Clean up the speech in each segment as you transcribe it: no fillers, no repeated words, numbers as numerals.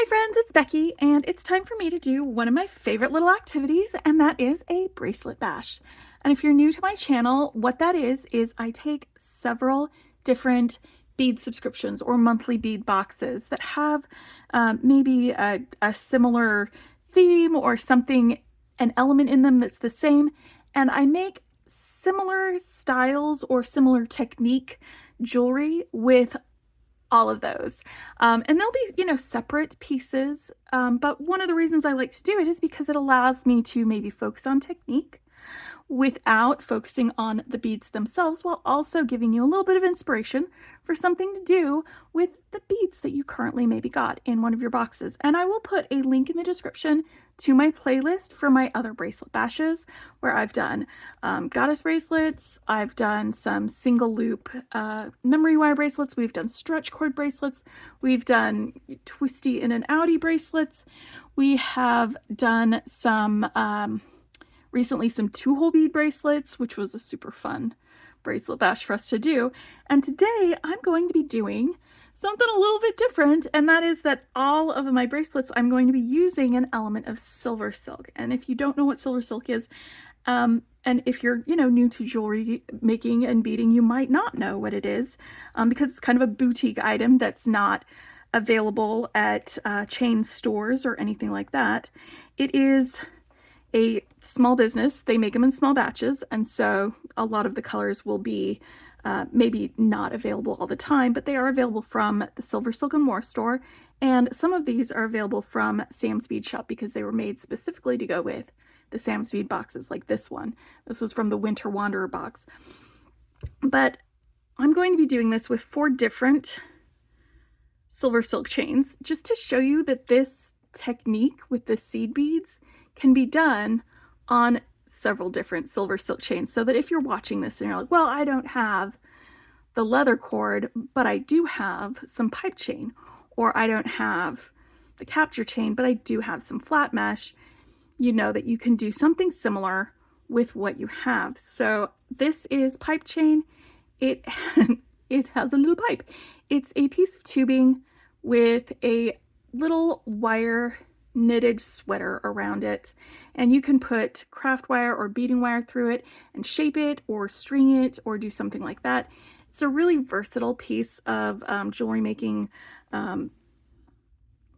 friends, it's Becky, and it's time for me to do one of my favorite little activities, and that is a bracelet bash. And if you're new to my channel, what that is I take several different bead subscriptions or monthly bead boxes that have maybe a similar theme or something, an element in them that's the same, and I make similar styles or similar technique jewelry with all of those. And they'll be, separate pieces. But one of the reasons I like to do it is because it allows me to maybe focus on technique without focusing on the beads themselves, while also giving you a little bit of inspiration for something to do with the beads that you currently maybe got in one of your boxes. And I will put a link in the description to my playlist for my other bracelet bashes, where I've done goddess bracelets, I've done some single loop memory wire bracelets, we've done stretch cord bracelets, we've done twisty in and outy bracelets, we have done some recently some 2-hole bead bracelets, which was a super fun bracelet bash for us to do. And today I'm going to be doing something a little bit different, and that is that all of my bracelets I'm going to be using an element of silver silk. And if you don't know what silver silk is, and if you're new to jewelry making and beading, you might not know what it is, because it's kind of a boutique item that's not available at chain stores or anything like that. It is a small business. They make them in small batches, and so a lot of the colors will be maybe not available all the time, but they are available from the Silversilk I'm store, and some of these are available from Sam's Bead Shop because they were made specifically to go with the Sam's Bead boxes, like this one. This was from the Winter Wanderer box. But I'm going to be doing this with 4 different silver silk chains, just to show you that this technique with the seed beads can be done on several different silver silk chains, so that if you're watching this and you're like, well, I don't have the leather cord, but I do have some pipe chain, or I don't have the capture chain, but I do have some flat mesh, you know that you can do something similar with what you have. So this is pipe chain. It has a little pipe. It's a piece of tubing with a little wire knitted sweater around it, and you can put craft wire or beading wire through it and shape it or string it or do something like that. It's a really versatile piece of jewelry making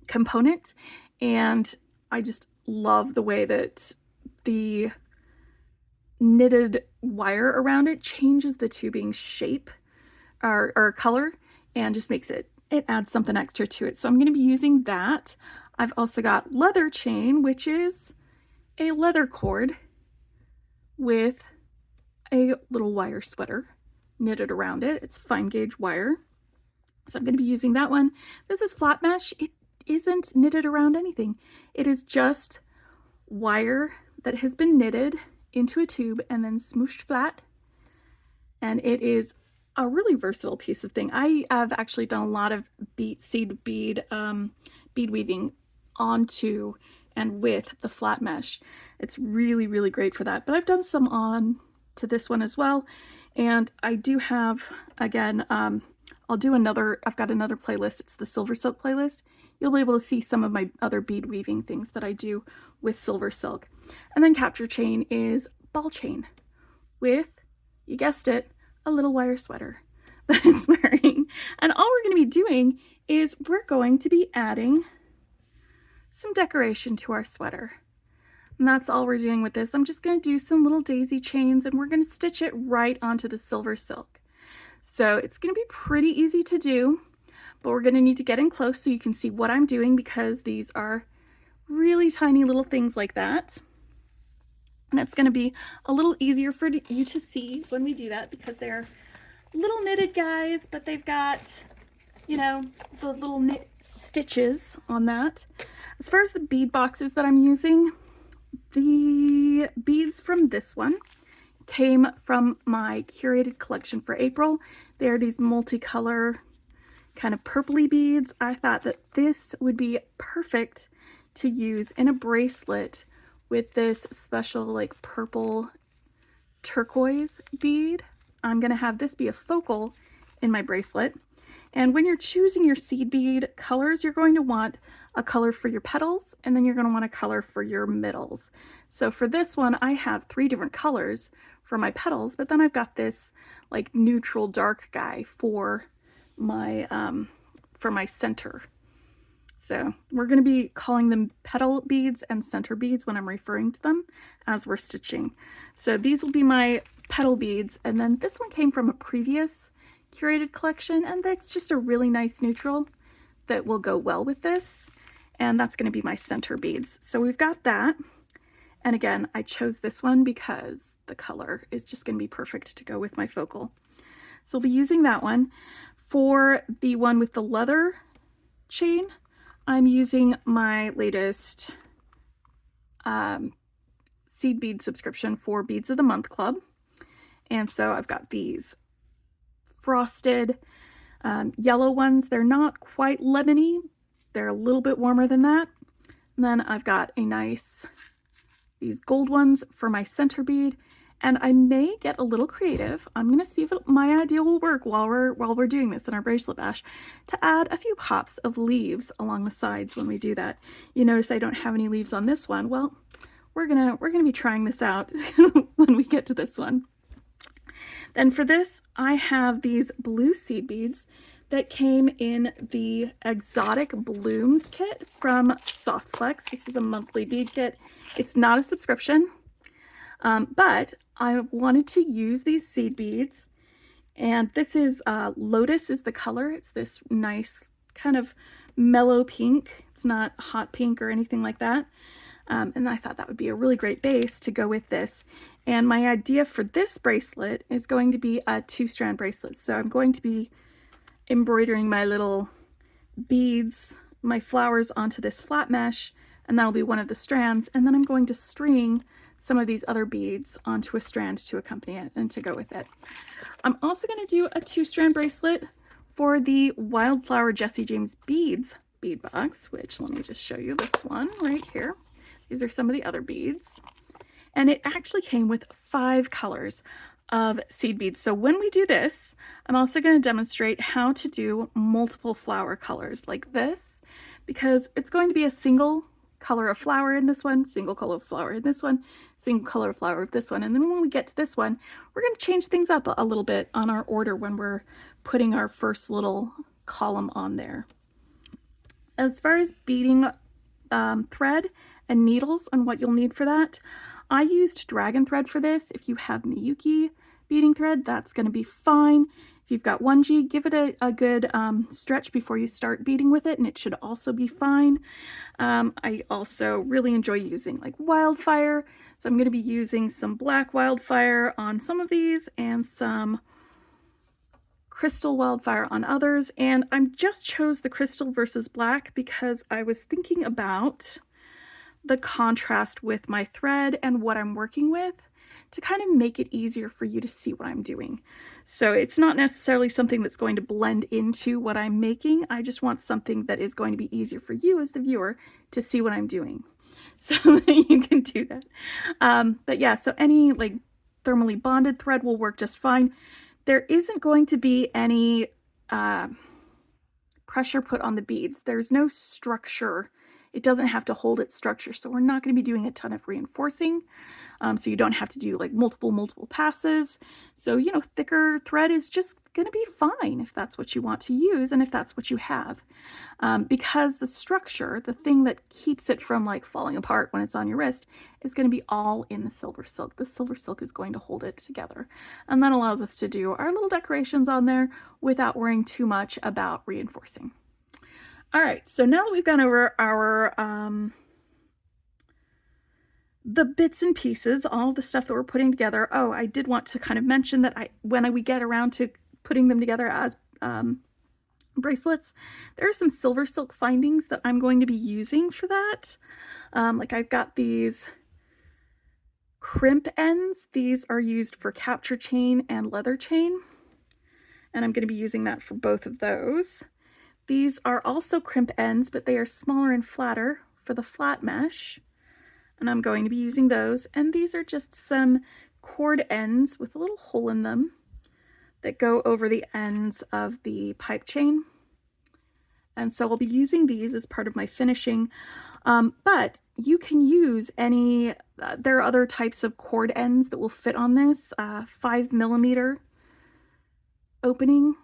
component, and I just love the way that the knitted wire around it changes the tubing shape or color and just makes it adds something extra to it. So I'm going to be using that. I've also got leather chain, which is a leather cord with a little wire sweater knitted around it. It's fine gauge wire. So I'm going to be using that one. This is flat mesh. It isn't knitted around anything. It is just wire that has been knitted into a tube and then smooshed flat. And it is a really versatile piece of thing. I have actually done a lot of seed bead weaving onto and with the flat mesh. It's really, really great for that. But I've done some on to this one as well. And I do have, again, I'll do another, I've got another playlist. It's the Silver Silk playlist. You'll be able to see some of my other bead weaving things that I do with silver silk. And then capture chain is ball chain with, you guessed it, a little wire sweater that it's wearing. And all we're going to be doing is we're going to be adding some decoration to our sweater. And that's all we're doing with this. I'm just going to do some little daisy chains, and we're going to stitch it right onto the silver silk. So it's going to be pretty easy to do, but we're going to need to get in close so you can see what I'm doing, because these are really tiny little things like that. And it's going to be a little easier for you to see when we do that, because they're little knitted guys, but they've got, the little knit stitches on that. As far as the bead boxes that I'm using, the beads from this one came from my curated collection for April. They are these multicolor kind of purpley beads. I thought that this would be perfect to use in a bracelet with this special like purple turquoise bead. I'm going to have this be a focal in my bracelet, And when you're choosing your seed bead colors, you're going to want a color for your petals, and then you're going to want a color for your middles. So for this one, I have 3 different colors for my petals, but then I've got this like neutral dark guy for my center. So we're going to be calling them petal beads and center beads when I'm referring to them as we're stitching. So these will be my petal beads, and then this one came from a previous curated collection, and that's just a really nice neutral that will go well with this, and that's going to be my center beads. So we've got that, and again, I chose this one because the color is just going to be perfect to go with my focal. So I'll be using that one. For the one with the leather chain, I'm using my latest seed bead subscription for Beads of the Month Club, and so I've got these frosted yellow ones. They're not quite lemony, they're a little bit warmer than that. And then I've got these gold ones for my center bead, and I may get a little creative. I'm going to see if my idea will work while we're doing this in our bracelet bash, to add a few pops of leaves along the sides when we do that. You notice I don't have any leaves on this one. Well, we're gonna be trying this out when we get to this one. Then for this, I have these blue seed beads that came in the Exotic Blooms kit from Softflex. This is a monthly bead kit. It's not a subscription, but I wanted to use these seed beads, and this is Lotus is the color. It's this nice kind of mellow pink. It's not hot pink or anything like that. And I thought that would be a really great base to go with this. And my idea for this bracelet is going to be a 2-strand bracelet. So I'm going to be embroidering my little beads, my flowers, onto this flat mesh, and that'll be one of the strands. And then I'm going to string some of these other beads onto a strand to accompany it and to go with it. I'm also going to do a 2-strand bracelet for the Wildflower Jesse James Beads bead box, which let me just show you this one right here. These are some of the other beads, and it actually came with 5 colors of seed beads. So when we do this, I'm also going to demonstrate how to do multiple flower colors like this, because it's going to be a single color of flower in this one, single color of flower in this one, single color of flower of this one. And then when we get to this one, we're going to change things up a little bit on our order when we're putting our first little column on there. As far as beading thread and needles and what you'll need for that, I used dragon thread for this. If you have Miyuki beading thread, that's going to be fine. If you've got 1G, give it a good stretch before you start beading with it, and it should also be fine. I also really enjoy using like wildfire, so I'm going to be using some black wildfire on some of these and some crystal wildfire on others. And I just chose the crystal versus black because I was thinking about the contrast with my thread and what I'm working with to kind of make it easier for you to see what I'm doing. So it's not necessarily something that's going to blend into what I'm making. I just want something that is going to be easier for you as the viewer to see what I'm doing, so that you can do that. But yeah, so any like thermally bonded thread will work just fine. There isn't going to be any pressure put on the beads. There's no structure. It doesn't have to hold its structure, so we're not going to be doing a ton of reinforcing, so you don't have to do like multiple passes. So, you know, thicker thread is just going to be fine if that's what you want to use and if that's what you have, because the structure, the thing that keeps it from like falling apart when it's on your wrist, is going to be all in the silver silk. The silver silk is going to hold it together, and that allows us to do our little decorations on there without worrying too much about reinforcing. All right, so now that we've gone over our the bits and pieces, all the stuff that we're putting together. Oh, I did want to kind of mention that when we get around to putting them together as bracelets, there are some Silversilk findings that I'm going to be using for that. Like I've got these crimp ends. These are used for capture chain and leather chain, and I'm going to be using that for both of those. These are also crimp ends, but they are smaller and flatter for the flat mesh, and I'm going to be using those. And these are just some cord ends with a little hole in them that go over the ends of the pipe chain. And so I'll be using these as part of my finishing, but you can use any, there are other types of cord ends that will fit on this, 5mm opening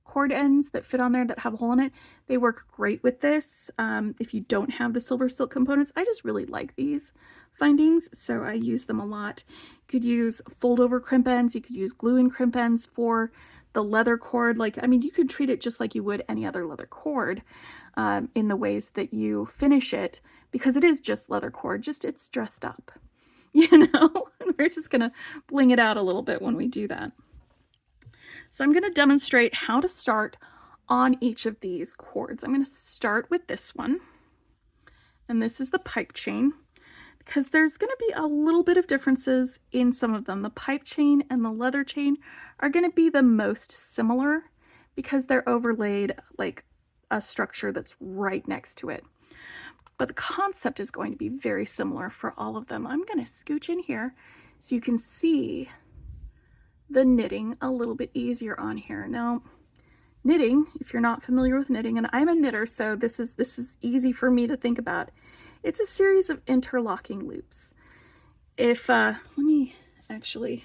cord ends that fit on there that have a hole in it. They work great with this. If you don't have the Silversilk components, I just really like these findings, so I use them a lot. You could use fold over crimp ends, you could use glue and crimp ends for the leather cord. Like, I mean, you could treat it just like you would any other leather cord in the ways that you finish it, because it is just leather cord, just it's dressed up, you know? We're just gonna bling it out a little bit when we do that. So I'm going to demonstrate how to start on each of these cords. I'm going to start with this one, and this is the pipe chain, because there's going to be a little bit of differences in some of them. The pipe chain and the leather chain are going to be the most similar because they're overlaid like a structure that's right next to it. But the concept is going to be very similar for all of them. I'm going to scooch in here so you can see the knitting a little bit easier on here. Now, knitting, if you're not familiar with knitting, and I'm a knitter, so this is easy for me to think about. It's a series of interlocking loops. If let me actually,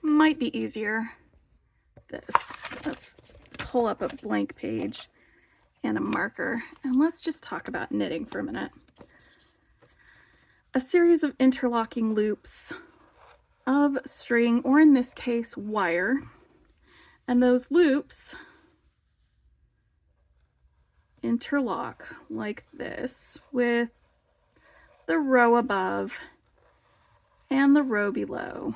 might be easier. Let's pull up a blank page and a marker, and let's just talk about knitting for a minute. A series of interlocking loops of string, or in this case wire, and those loops interlock like this with the row above and the row below,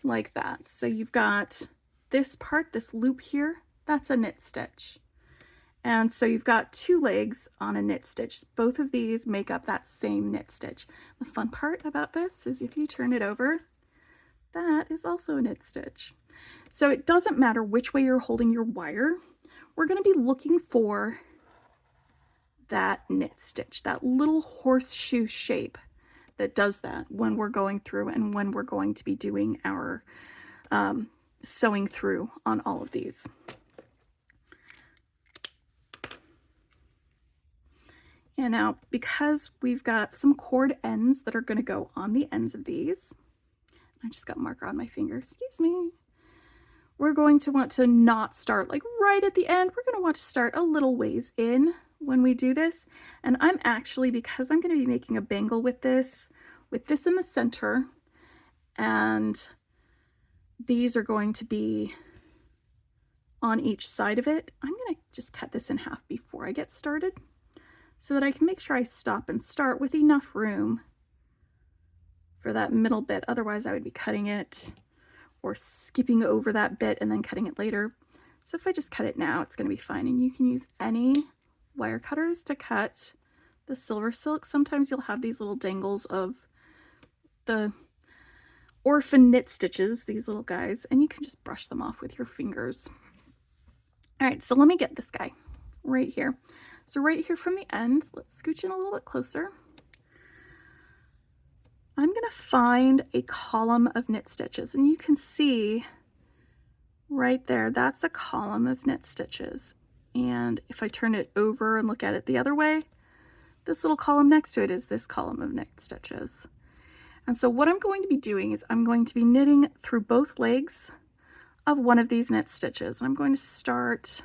like that. So you've got this part, this loop here, that's a knit stitch. And so you've got two legs on a knit stitch. Both of these make up that same knit stitch. The fun part about this is if you turn it over, that is also a knit stitch. So it doesn't matter which way you're holding your wire, we're going to be looking for that knit stitch, that little horseshoe shape that does that when we're going through and when we're going to be doing our sewing through on all of these. And now, because we've got some cord ends that are going to go on the ends of these, I just got marker on my finger, excuse me. We're going to want to not start like right at the end. We're going to want to start a little ways in when we do this. And I'm actually, because I'm going to be making a bangle with this in the center, and these are going to be on each side of it, I'm going to just cut this in half before I get started, so that I can make sure I stop and start with enough room for that middle bit. Otherwise I would be cutting it or skipping over that bit and then cutting it later. So if I just cut it now, it's going to be fine. And you can use any wire cutters to cut the Silversilk. Sometimes you'll have these little dangles of the orphan knit stitches, these little guys, and you can just brush them off with your fingers. All right, so let me get this guy right here. So right here from the end, let's scooch in a little bit closer. I'm going to find a column of knit stitches, and you can see right there, that's a column of knit stitches. And if I turn it over and look at it the other way, this little column next to it is this column of knit stitches. And so what I'm going to be doing is I'm going to be knitting through both legs of one of these knit stitches. And I'm going to start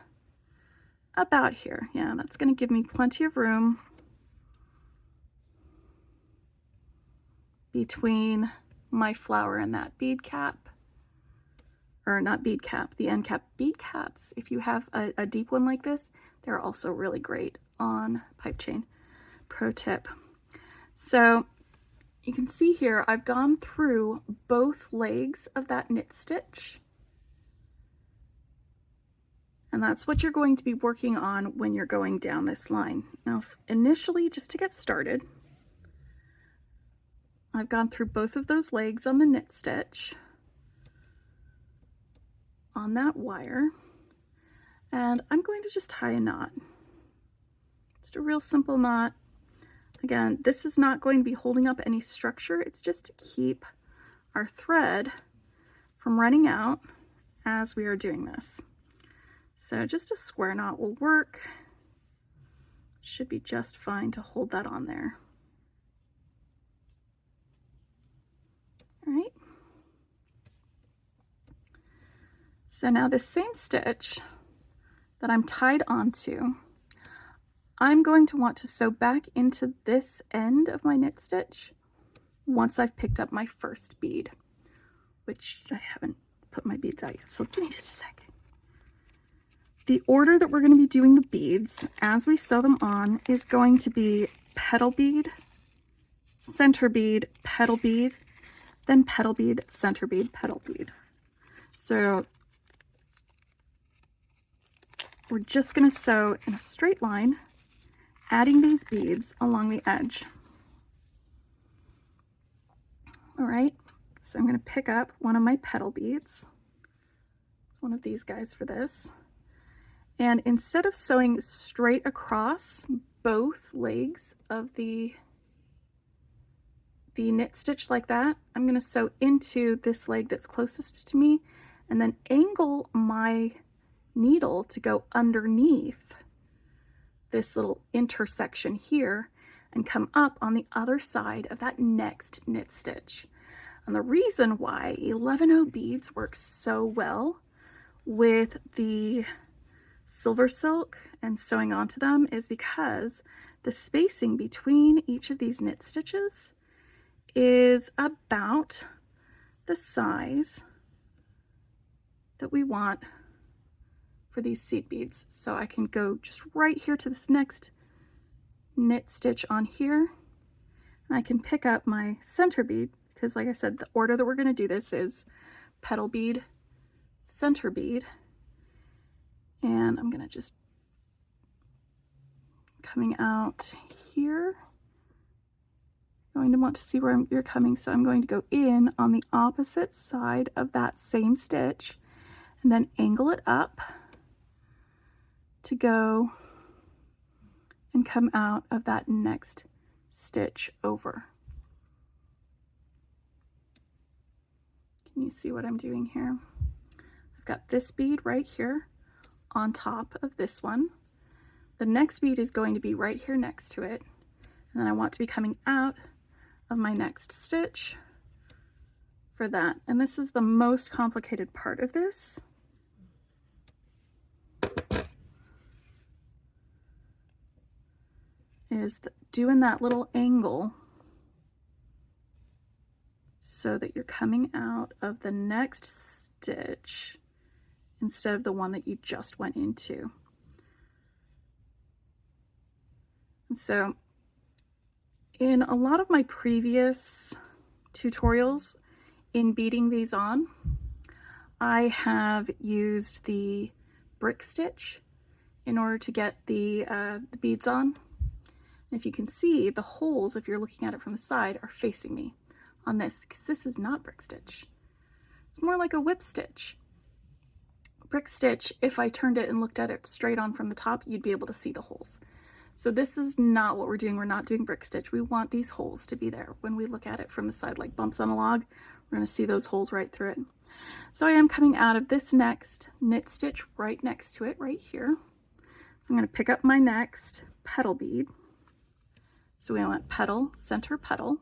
about here. Yeah, that's going to give me plenty of room between my flower and that bead cap, or not bead cap, the end cap. Bead caps, if you have a deep one like this, they're also really great on pipe chain. Pro tip. So you can see here I've gone through both legs of that knit stitch, and that's what you're going to be working on when you're going down this line. Now initially, just to get started, I've gone through both of those legs on the knit stitch on that wire, and I'm going to just tie a knot. Just a real simple knot. Again, this is not going to be holding up any structure, it's just to keep our thread from running out as we are doing this. So just a square knot will work. Should be just fine to hold that on there. All right. So now this same stitch that I'm tied onto, I'm going to want to sew back into this end of my knit stitch once I've picked up my first bead, which I haven't put my beads out yet, so give me just a second. The order that we're going to be doing the beads as we sew them on is going to be petal bead, center bead, petal bead, then petal bead, center bead, petal bead. So we're just going to sew in a straight line, adding these beads along the edge. All right, so I'm going to pick up one of my petal beads. It's one of these guys for this. And instead of sewing straight across both legs of the knit stitch like that, I'm going to sew into this leg that's closest to me and then angle my needle to go underneath this little intersection here and come up on the other side of that next knit stitch. And the reason why 11-0 beads work so well with the Silversilk and sewing onto them is because the spacing between each of these knit stitches is about the size that we want for these seed beads. So I can go just right here to this next knit stitch on here, and I can pick up my center bead, because like I said, the order that we're going to do this is petal bead, center bead, and I'm going to just coming out here. Going to want to see where you're coming, so I'm going to go in on the opposite side of that same stitch and then angle it up to go and come out of that next stitch over. Can you see what I'm doing here? I've got this bead right here on top of this one. The next bead is going to be right here next to it, and then I want to be coming out of my next stitch for that. And this is the most complicated part of this. Is doing that little angle so that you're coming out of the next stitch instead of the one that you just went into. And so in a lot of my previous tutorials in beading these on, I have used the brick stitch in order to get the beads on. And if you can see, the holes, if you're looking at it from the side, are facing me on this, because this is not brick stitch. It's more like a whip stitch. Brick stitch, if I turned it and looked at it straight on from the top, you'd be able to see the holes. So this is not what we're doing. We're not doing brick stitch. We want these holes to be there. When we look at it from the side like bumps on a log, we're going to see those holes right through it. So I am coming out of this next knit stitch right next to it, right here. So I'm going to pick up my next petal bead. So we want petal, center petal,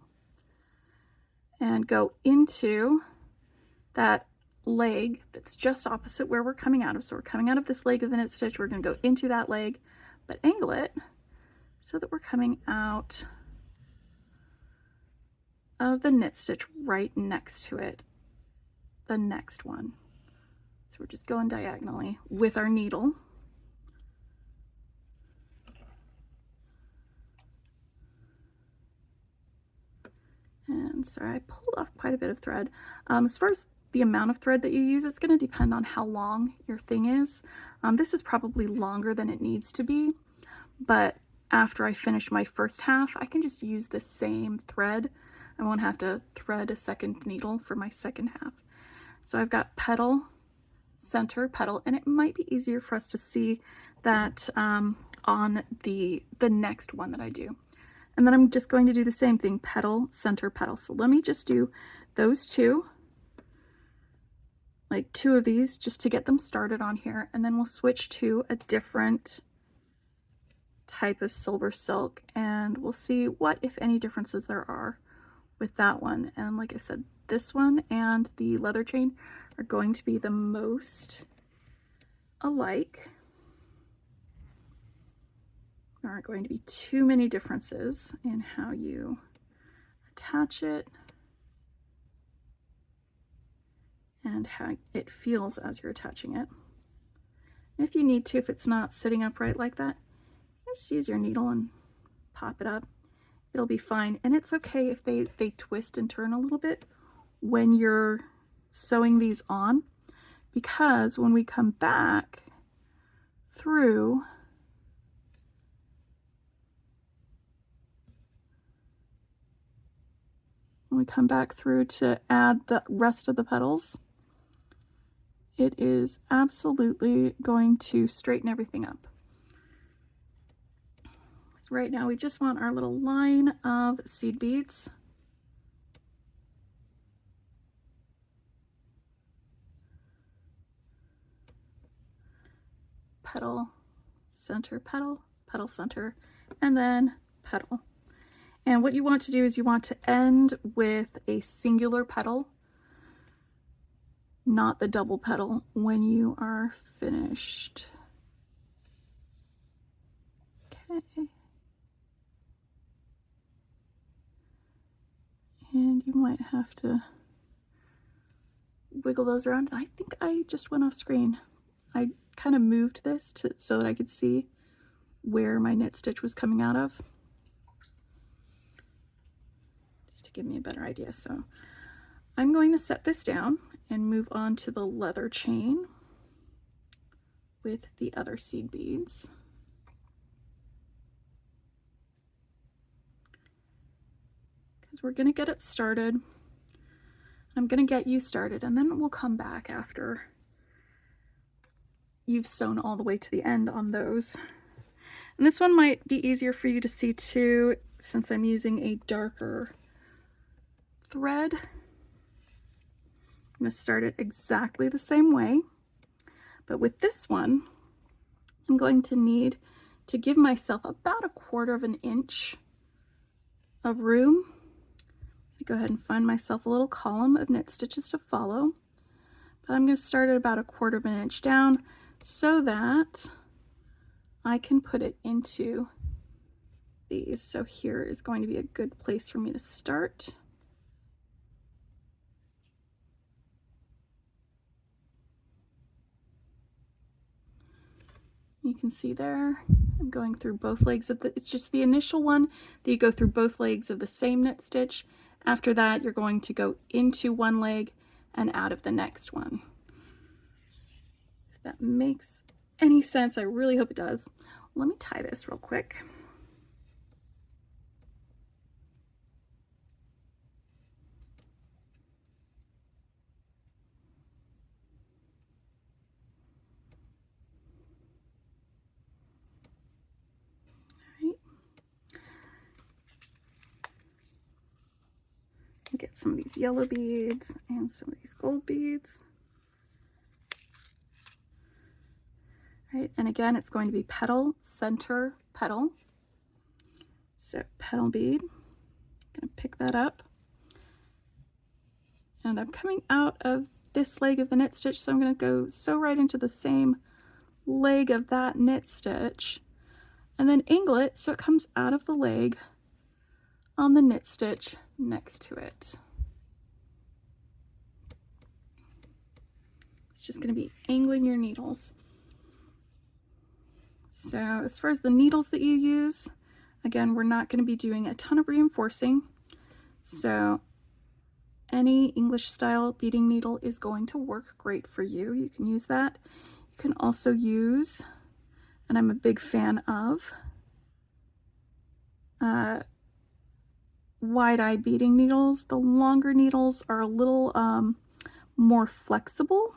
and go into that leg that's just opposite where we're coming out of. So we're coming out of this leg of the knit stitch, we're going to go into that leg, but angle it so that we're coming out of the knit stitch right next to it, the next one. So we're just going diagonally with our needle. And sorry, I pulled off quite a bit of thread. As far as the amount of thread that you use, it's going to depend on how long your thing is. This is probably longer than it needs to be, but after I finish my first half, I can just use the same thread. I won't have to thread a second needle for my second half. So I've got petal, center, petal, and it might be easier for us to see that on the next one that I do. And then I'm just going to do the same thing, petal, center, petal. So let me just do those two, like 2 of these, just to get them started on here. And then we'll switch to a different type of silver silk, and we'll see what, if any, differences there are with that one. And like I said, this one and the leather chain are going to be the most alike. There aren't going to be too many differences in how you attach it and how it feels as you're attaching it. And if you need to, if it's not sitting upright like that, just use your needle and pop it up. It'll be fine. And it's okay if they twist and turn a little bit when you're sewing these on, because when we come back through, to add the rest of the petals, it is absolutely going to straighten everything up. So right now we just want our little line of seed beads. Petal, center, petal, petal, center, and then petal. And what you want to do is you want to end with a singular petal, not the double petal, when you are finished. Okay. And you might have to wiggle those around. I think I just went off screen. I kind of moved this so that I could see where my knit stitch was coming out of, just to give me a better idea. So I'm going to set this down and move on to the leather chain with the other seed beads. Because we're going to get it started. I'm going to get you started, and then we'll come back after you've sewn all the way to the end on those. And this one might be easier for you to see too, since I'm using a darker thread. I'm going to start it exactly the same way, but with this one, I'm going to need to give myself about 1/4 inch of room. Go ahead and find myself a little column of knit stitches to follow, but I'm going to start at about 1/4 inch down so that I can put it into these. So here is going to be a good place for me to start. You can see there, I'm going through both legs of it's just the initial one that you go through both legs of the same knit stitch. After that, you're going to go into one leg and out of the next one. If that makes any sense, I really hope it does. Let me tie this real quick. Get some of these yellow beads and some of these gold beads. Right, and again, it's going to be petal, center, petal. So petal bead, I'm going to pick that up. And I'm coming out of this leg of the knit stitch, so I'm going to go sew right into the same leg of that knit stitch, and then angle it so it comes out of the leg on the knit stitch next to it. It's just going to be angling your needles. So as far as the needles that you use, again, we're not going to be doing a ton of reinforcing. So any English style beading needle is going to work great for you. You can use that. You can also use, and I'm a big fan of, wide-eye beading needles. The longer needles are a little more flexible,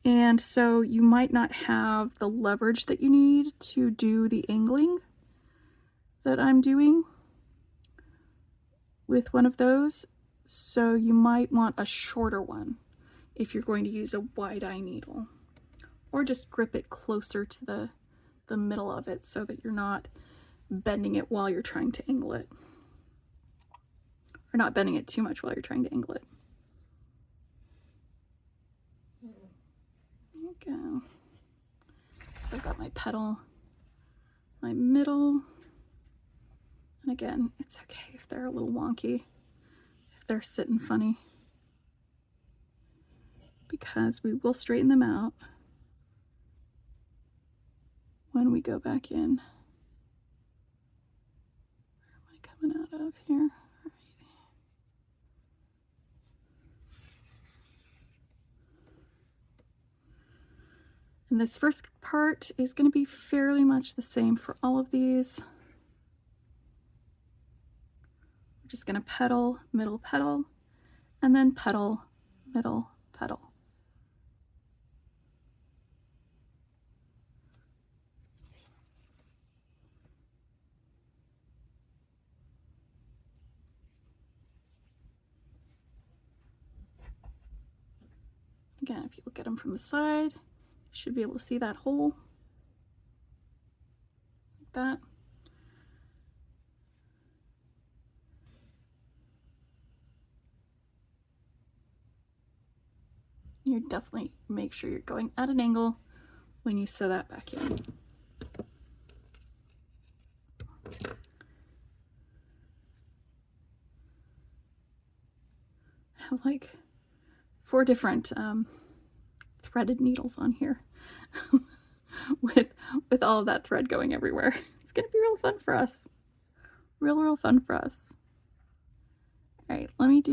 and so you might not have the leverage that you need to do the angling that I'm doing. with one of those, so you might want a shorter one if you're going to use a wide eye needle, or just grip it closer to the middle of it so that you're not bending it while you're trying to angle it, or not bending it too much while you're trying to angle it. There you go. So I've got my petal, my middle, and again, it's okay if they're a little wonky, if they're sitting funny, because we will straighten them out when we go back in. Where am I coming out of here? All right. And this first part is going to be fairly much the same for all of these. We're just going to petal, and then petal, middle, petal. Again, if you look at them from the side, you should be able to see that hole, like that. You definitely make sure you're going at an angle when you sew that back in. I have like 4 different threaded needles on here with all of that thread going everywhere. It's gonna be real fun for us. Real fun for us. All right, let me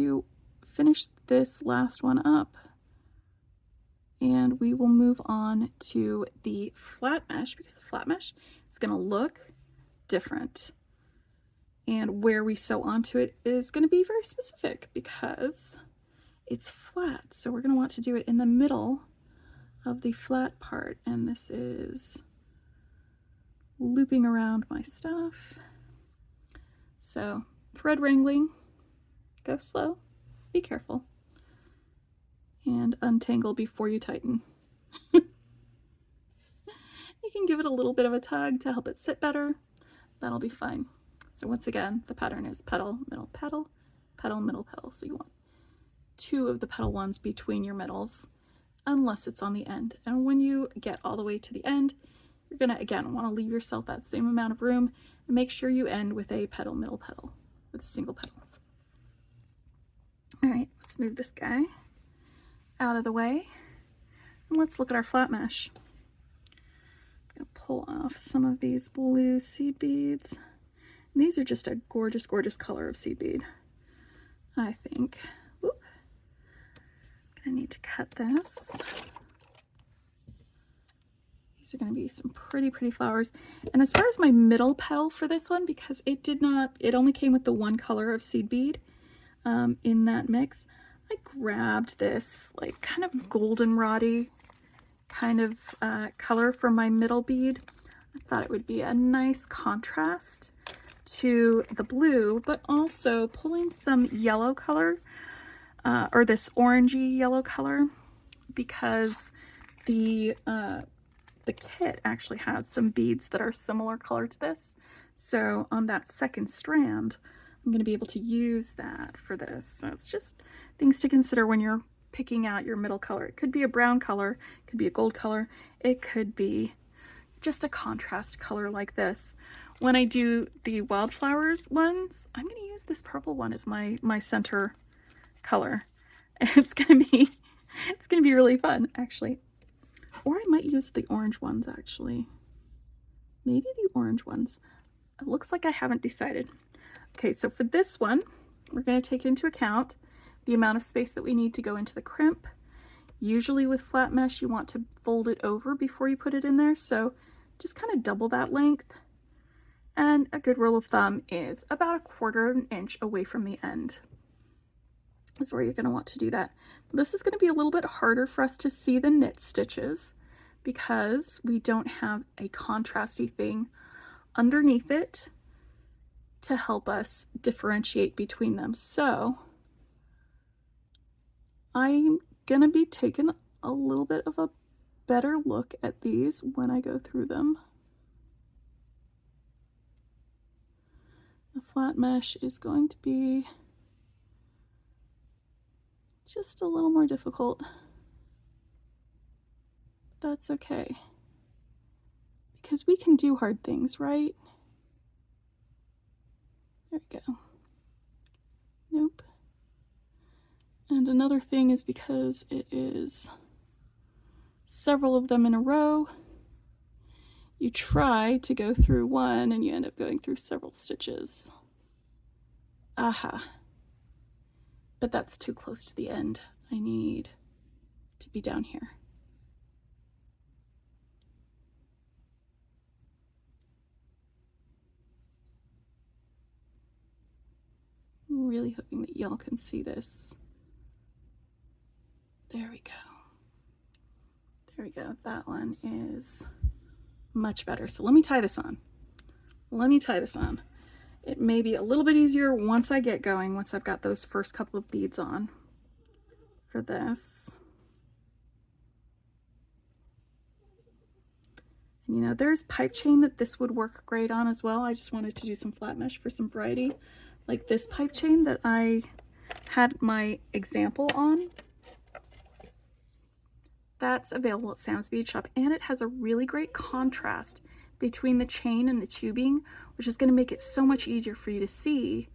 finish this last one up, and we will move on to the flat mesh, because the flat mesh is gonna look different. And where we sew onto it is going to be very specific because it's flat. So we're going to want to do it in the middle of the flat part. And this is looping around my stuff. So thread wrangling, go slow, be careful, and untangle before you tighten. You can give it a little bit of a tug to help it sit better. That'll be fine. So once again, the pattern is petal, middle, petal, petal, middle, petal. So you want 2 of the petal ones between your middles, unless it's on the end. And when you get all the way to the end, you're gonna, again, wanna leave yourself that same amount of room and make sure you end with a petal, middle, petal, with a single petal. All right, let's move this guy out of the way. And let's look at our flat mesh. I'm gonna pull off some of these blue seed beads. And these are just a gorgeous, gorgeous color of seed bead, I think. Oop. I'm gonna need to cut this. These are gonna be some pretty, pretty flowers. And as far as my middle petal for this one, because it only came with the 1 color of seed bead in that mix, I grabbed this like kind of goldenroddy kind of color for my middle bead. I thought it would be a nice contrast to the blue, but also pulling some yellow color, or this orangey yellow color, because the kit actually has some beads that are similar color to this. So on that second strand, I'm going to be able to use that for this. So it's just things to consider when you're picking out your middle color. It could be a brown color, it could be a gold color, it could be just a contrast color like this. When I do the wildflowers ones, I'm going to use this purple one as my center color. It's going to be really fun, actually. Or I might use the orange ones, actually. Maybe the orange ones. It looks like I haven't decided. Okay, so for this one, we're going to take into account the amount of space that we need to go into the crimp. Usually with flat mesh, you want to fold it over before you put it in there, so just kind of double that length. And a good rule of thumb is about 1/4 inch away from the end is where you're going to want to do that. This is going to be a little bit harder for us to see the knit stitches because we don't have a contrasty thing underneath it to help us differentiate between them. So I'm gonna be taking a little bit of a better look at these when I go through them. The flat mesh is going to be just a little more difficult. That's okay, because we can do hard things, right? There we go. Nope. And another thing is, because it is several of them in a row, you try to go through one and you end up going through several stitches. Aha. But that's too close to the end. I need to be down here. I'm really hoping that y'all can see this. There we go. There we go. That one is much better. So let me tie this on. Let me tie this on. It may be a little bit easier once I get going, once I've got those first couple of beads on for this. And you know, there's pipe chain that this would work great on as well. I just wanted to do some flat mesh for some variety. Like this pipe chain that I had my example on. That's available at Sam's Bead Shop, and it has a really great contrast between the chain and the tubing, which is going to make it so much easier for you to see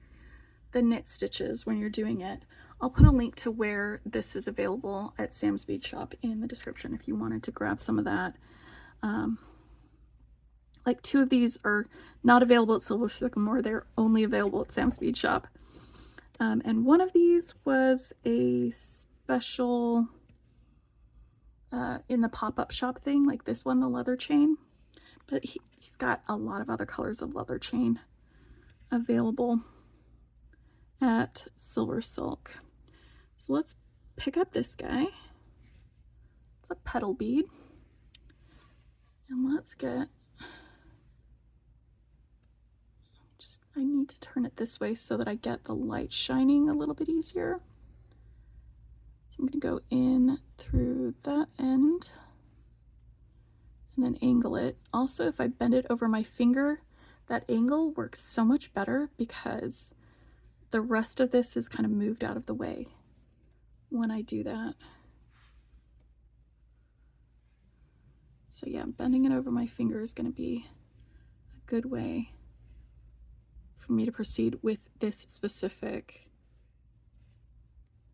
the knit stitches when you're doing it. I'll put a link to where this is available at Sam's Bead Shop in the description if you wanted to grab some of that. Like 2 of these are not available at Silversilk I'm, they're only available at Sam's Bead Shop. And one of these was a special in the pop-up shop thing, like this one, the leather chain. But he's got a lot of other colors of leather chain available at Silversilk. So let's pick up this guy. It's a petal bead. And let's get, I need to turn it this way so that I get the light shining a little bit easier. So I'm going to go in through that end and then angle it. Also, if I bend it over my finger, that angle works so much better because the rest of this is kind of moved out of the way when I do that. So yeah, bending it over my finger is going to be a good way for me to proceed with this specific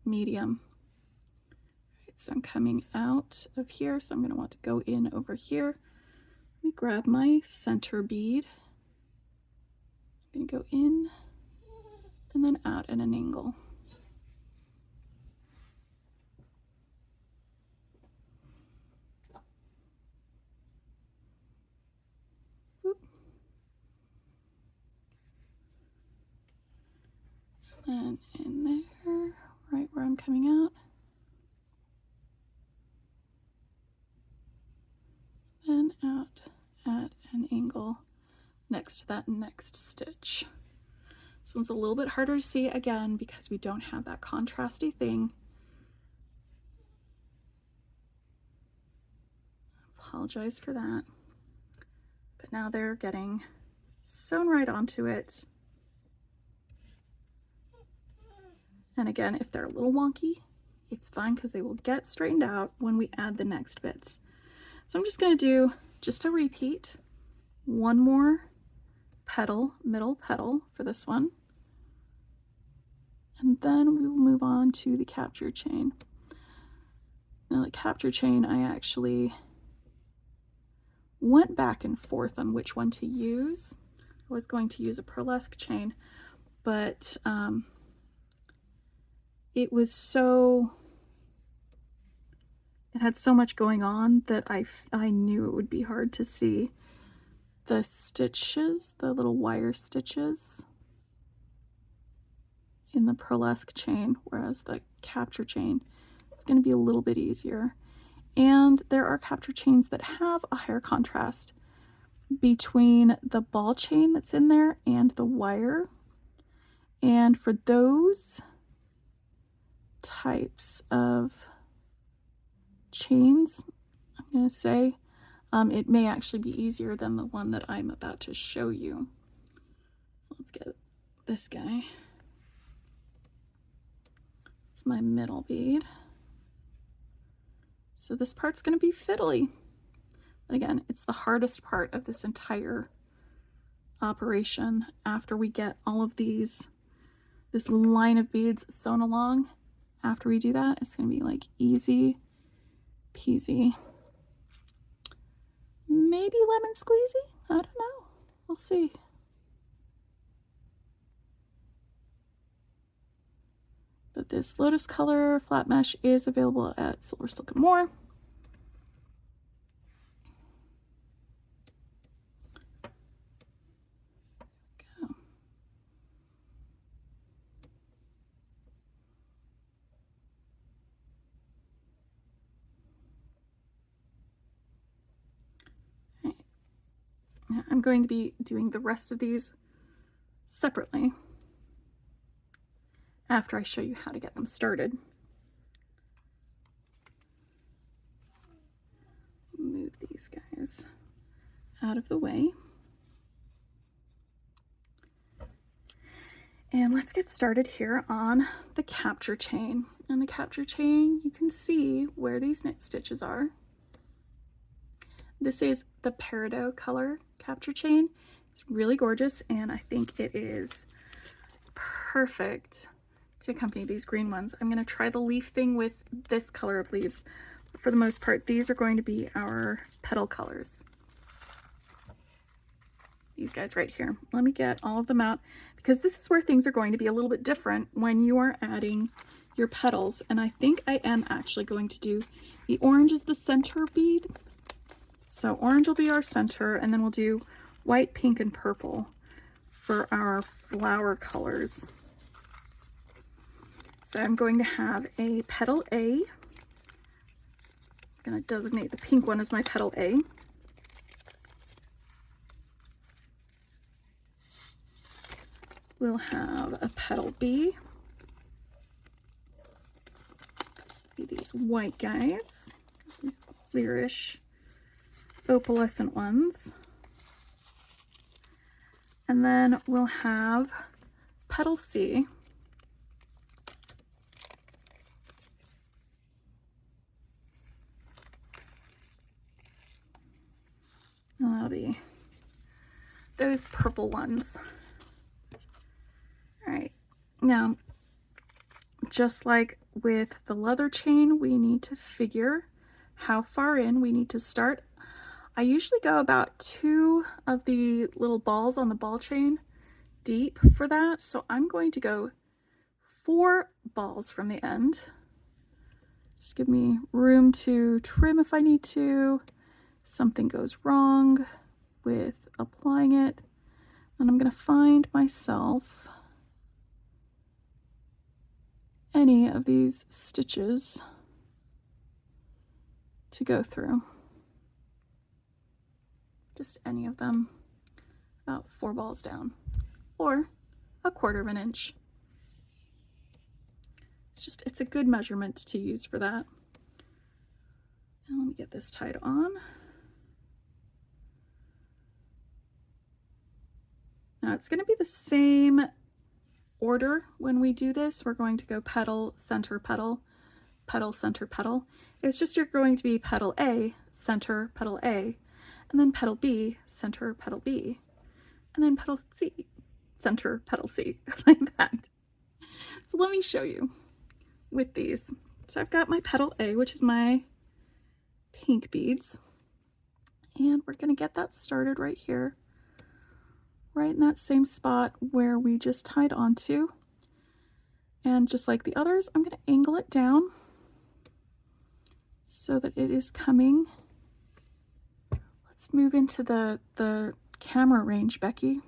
medium. Right, so I'm coming out of here, so I'm going to want to go in over here. Let me grab my center bead. I'm going to go in and then out at an angle. And in there, right where I'm coming out. And out at an angle next to that next stitch. This one's a little bit harder to see again because we don't have that contrasty thing. Apologize for that. But now they're getting sewn right onto it. And again, if they're a little wonky, it's fine because they will get straightened out when we add the next bits. So I'm just going to do just a repeat, one more petal, middle petal for this one. And then we will move on to the capture chain. Now the capture chain, I actually went back and forth on which one to use. I was going to use a burlesque chain, but it had so much going on that I knew it would be hard to see the stitches, the little wire stitches in the burlesque chain, whereas the capture chain is going to be a little bit easier. And there are capture chains that have a higher contrast between the ball chain that's in there and the wire. And for those types of chains, I'm going to say it may actually be easier than the one that I'm about to show you. So let's get this guy. It's my middle bead. So this part's going to be fiddly. But again, it's the hardest part of this entire operation. After we get all of this line of beads sewn along, after we do that, it's going to be like easy peasy. Maybe lemon squeezy? I don't know. We'll see. But this lotus color flat mesh is available at Silversilk I'm. I'm going to be doing the rest of these separately after I show you how to get them started. Move these guys out of the way. And let's get started here on the capture chain. On the capture chain, you can see where these knit stitches are. This is the peridot color capture chain. It's really gorgeous, and I think it is perfect to accompany these green ones. I'm going to try the leaf thing with this color of leaves. But for the most part, these are going to be our petal colors. These guys right here. Let me get all of them out, because this is where things are going to be a little bit different when you are adding your petals. And I think I am actually going to do the orange as the center bead. So orange will be our center, and then we'll do white, pink, and purple for our flower colors. So I'm going to have a petal A. I'm going to designate the pink one as my petal A. We'll have a petal B. Be these white guys, these clearish opalescent ones. And then we'll have petal C. And that'll be those purple ones. All right, now, just like with the leather chain, we need to figure how far in we need to start. I usually go about 2 of the little balls on the ball chain deep for that. So I'm going to go 4 balls from the end. Just give me room to trim if I need to. If something goes wrong with applying it, and I'm going to find myself any of these stitches to go through. Just any of them, about 4 balls down, or 1/4 inch. It's a good measurement to use for that. And let me get this tied on. Now it's going to be the same order when we do this. We're going to go petal, center, petal, petal, center, petal. It's just you're going to be petal A, center, petal A, and then petal B, center, petal B, and then petal C, center, petal C, like that. So let me show you with these. So I've got my petal A, which is my pink beads, and we're going to get that started right here, right in that same spot where we just tied onto. And just like the others, I'm going to angle it down so that it is coming. Let's move into the camera range, Becky.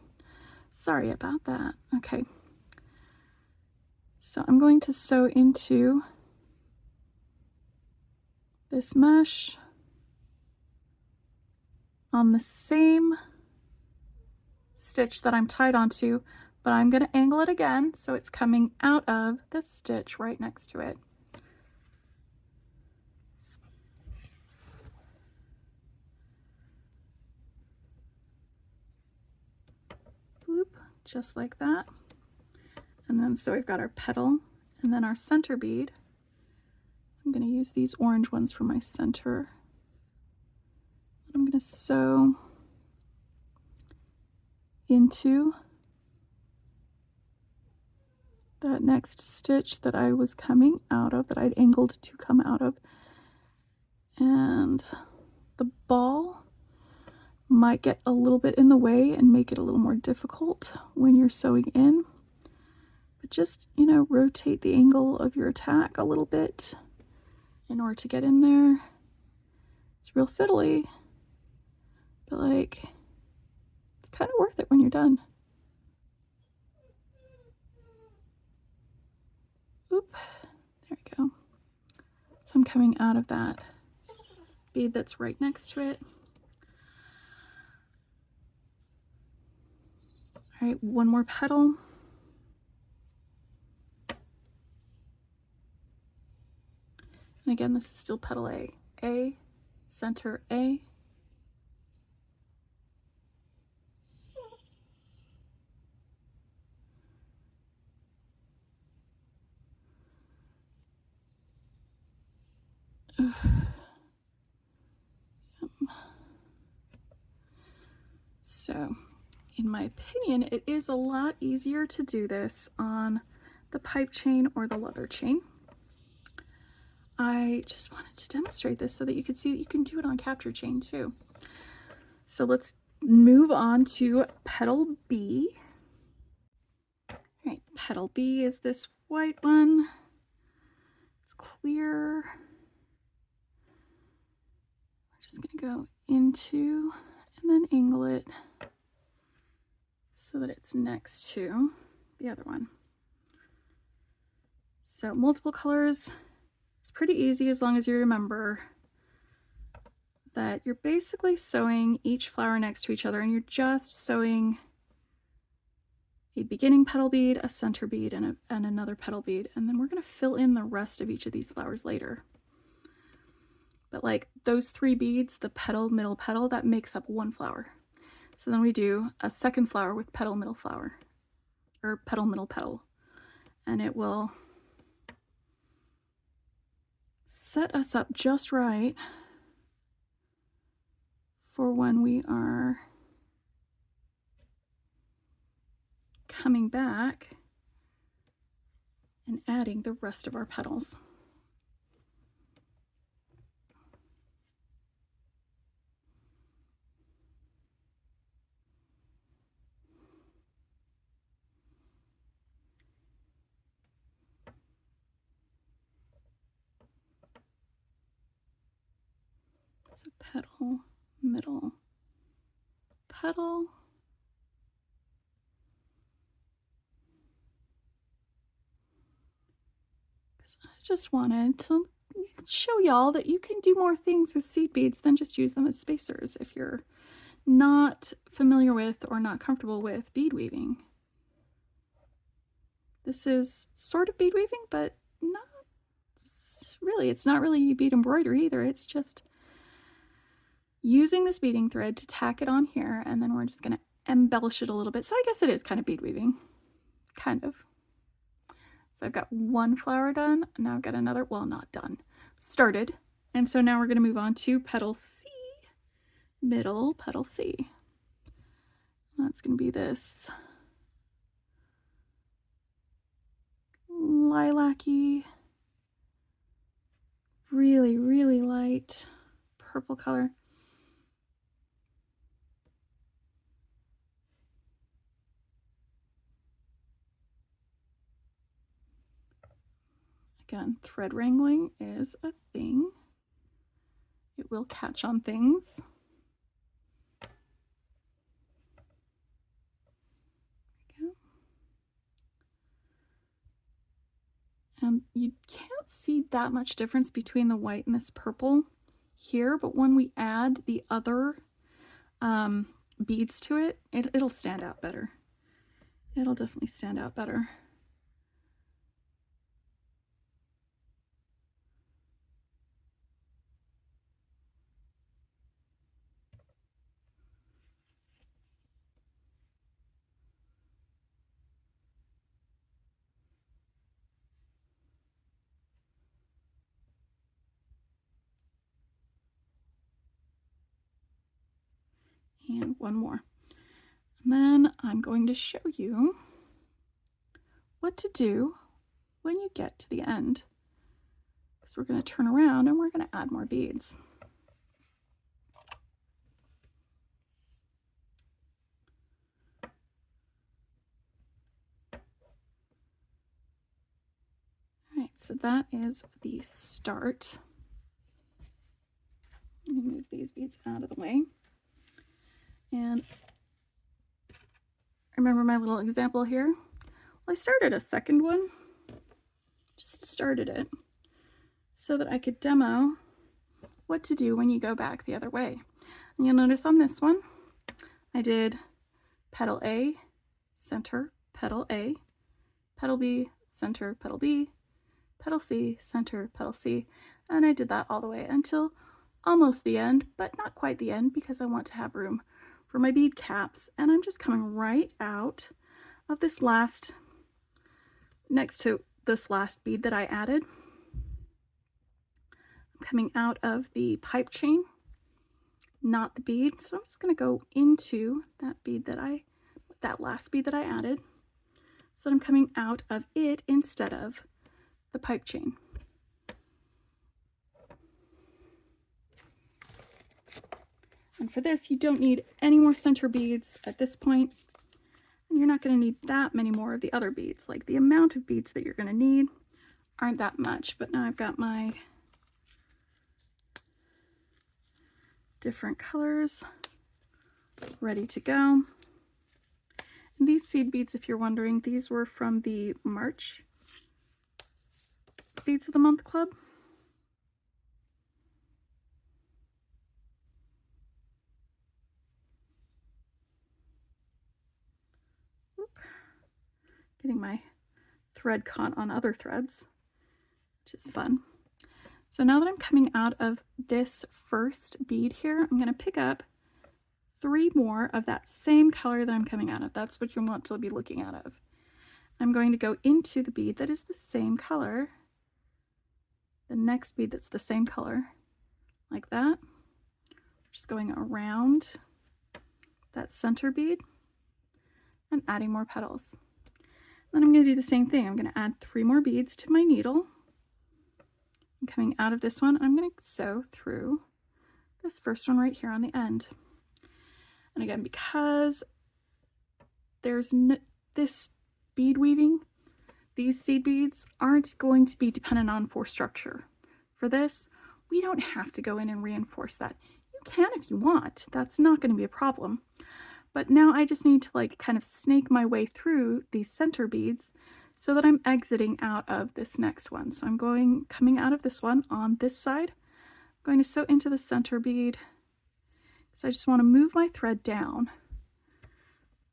Sorry about that. Okay. So I'm going to sew into this mesh on the same stitch that I'm tied onto, but I'm going to angle it again so it's coming out of the stitch right next to it. Bloop, just like that. And then so we've got our petal and then our center bead. I'm going to use these orange ones for my center. I'm going to sew into that next stitch that I was coming out of, that I'd angled to come out of. And the ball might get a little bit in the way and make it a little more difficult when you're sewing in. But just, you know, rotate the angle of your attack a little bit in order to get in there. It's real fiddly, but like, it's kind of worth it when you're done. Oop, there we go. So I'm coming out of that bead that's right next to it. All right, one more petal. And again, this is still petal A. A, center A. So, in my opinion, it is a lot easier to do this on the pipe chain or the leather chain. I just wanted to demonstrate this so that you could see that you can do it on capture chain too. So let's move on to petal B. All right, petal B is this white one. It's clear. We're just gonna go into and then angle it so that it's next to the other one. So multiple colors. It's pretty easy as long as you remember that you're basically sewing each flower next to each other, and you're just sewing a beginning petal bead, a center bead, and another petal bead, and then we're going to fill in the rest of each of these flowers later. But like those 3 beads, the petal, middle, petal, that makes up one flower. So then we do a second flower with petal, middle, flower, or petal, middle, petal, and it will set us up just right for when we are coming back and adding the rest of our petals. So petal, middle, petal. Because I just wanted to show y'all that you can do more things with seed beads than just use them as spacers if you're not familiar with or not comfortable with bead weaving. This is sort of bead weaving, but not really. It's not really bead embroidery either. It's just using this beading thread to tack it on here, and then we're just going to embellish it a little bit. So I guess it is kind of bead weaving, kind of. So I've got one flower done, and now I've got another, well, not done, started. And so now we're going to move on to petal C, middle petal C. That's going to be this lilac-y, really, really light purple color. Again, thread wrangling is a thing. It will catch on things. There we go. And you can't see that much difference between the white and this purple here, but when we add the other beads to it, it'll stand out better. It'll definitely stand out better. And one more. And then I'm going to show you what to do when you get to the end. So we're going to turn around and we're going to add more beads. All right, so that is the start. Let me move these beads out of the way. And remember my little example here? Well, I started a second one, just started it, so that I could demo what to do when you go back the other way. And you'll notice on this one, I did petal A, center, petal A, petal B, center, petal B, petal C, center, petal C, and I did that all the way until almost the end, but not quite the end because I want to have room for my bead caps. And I'm just coming right out of this last, next to this last bead that I added. I'm coming out of the pipe chain, not the bead. So I'm just going to go into that bead that last bead that I added. So I'm coming out of it instead of the pipe chain. And for this, you don't need any more center beads at this point. And you're not going to need that many more of the other beads. Like the amount of beads that you're going to need aren't that much. But now I've got my different colors ready to go. And these seed beads, if you're wondering, these were from the March Beads of the Month Club. Getting my thread caught on other threads, which is fun. So now that I'm coming out of this first bead here, I'm going to pick up 3 more of that same color that I'm coming out of. That's what you want to be looking out of. I'm going to go into the bead that is the same color, the next bead that's the same color, like that. Just going around that center bead and adding more petals. Then I'm going to do the same thing. I'm going to add 3 more beads to my needle. I'm coming out of this one. I'm going to sew through this first one right here on the end. And again, because there's this bead weaving, these seed beads aren't going to be dependent on force structure. For this, we don't have to go in and reinforce that. You can if you want. That's not going to be a problem. But now I just need to like kind of snake my way through these center beads so that I'm exiting out of this next one. So I'm coming out of this one on this side. I'm going to sew into the center bead. So I just want to move my thread down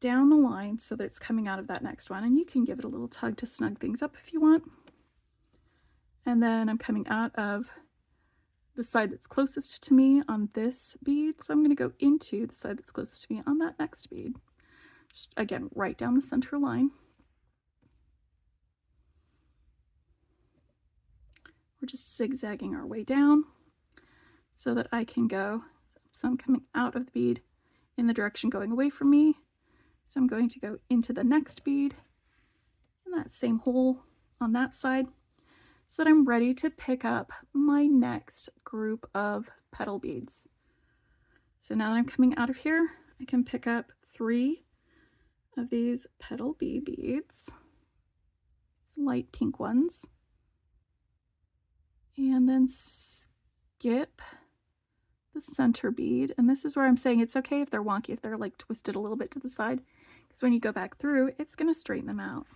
the line so that it's coming out of that next one. And you can give it a little tug to snug things up if you want. And then I'm coming out of the side that's closest to me on this bead. So I'm going to go into the side that's closest to me on that next bead. Just again, right down the center line. We're just zigzagging our way down so that I can go. So I'm coming out of the bead in the direction going away from me. So I'm going to go into the next bead in that same hole on that side, so that I'm ready to pick up my next group of petal beads. So now that I'm coming out of here, I can pick up 3 of these petal B beads, these light pink ones, and then skip the center bead. And this is where I'm saying it's okay if they're wonky, if they're like twisted a little bit to the side, because when you go back through, it's going to straighten them out.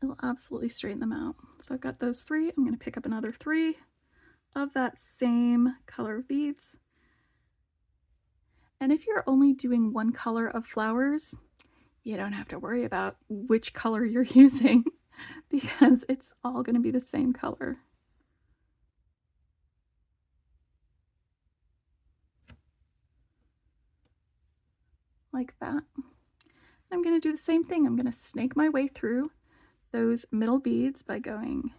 It'll absolutely straighten them out. So I've got those 3. I'm going to pick up another 3 of that same color of beads. And if you're only doing one color of flowers, you don't have to worry about which color you're using because it's all going to be the same color. Like that. I'm going to do the same thing. I'm going to snake my way through those middle beads by going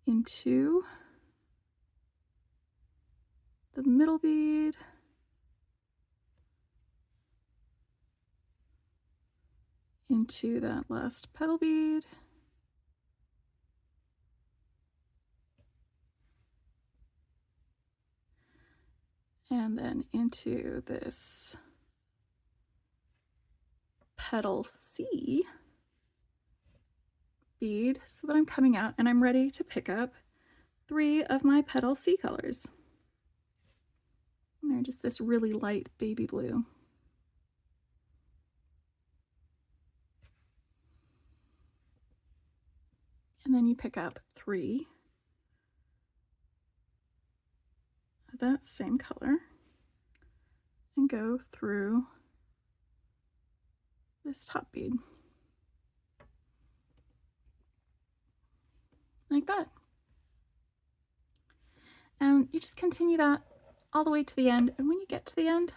into the middle bead, into that last petal bead, and then into this petal C bead, so that I'm coming out and I'm ready to pick up 3 of my petal C colors. And they're just this really light baby blue. And then you pick up 3 of that same color and go through this top bead. Like that. And you just continue that all the way to the end. And when you get to the end,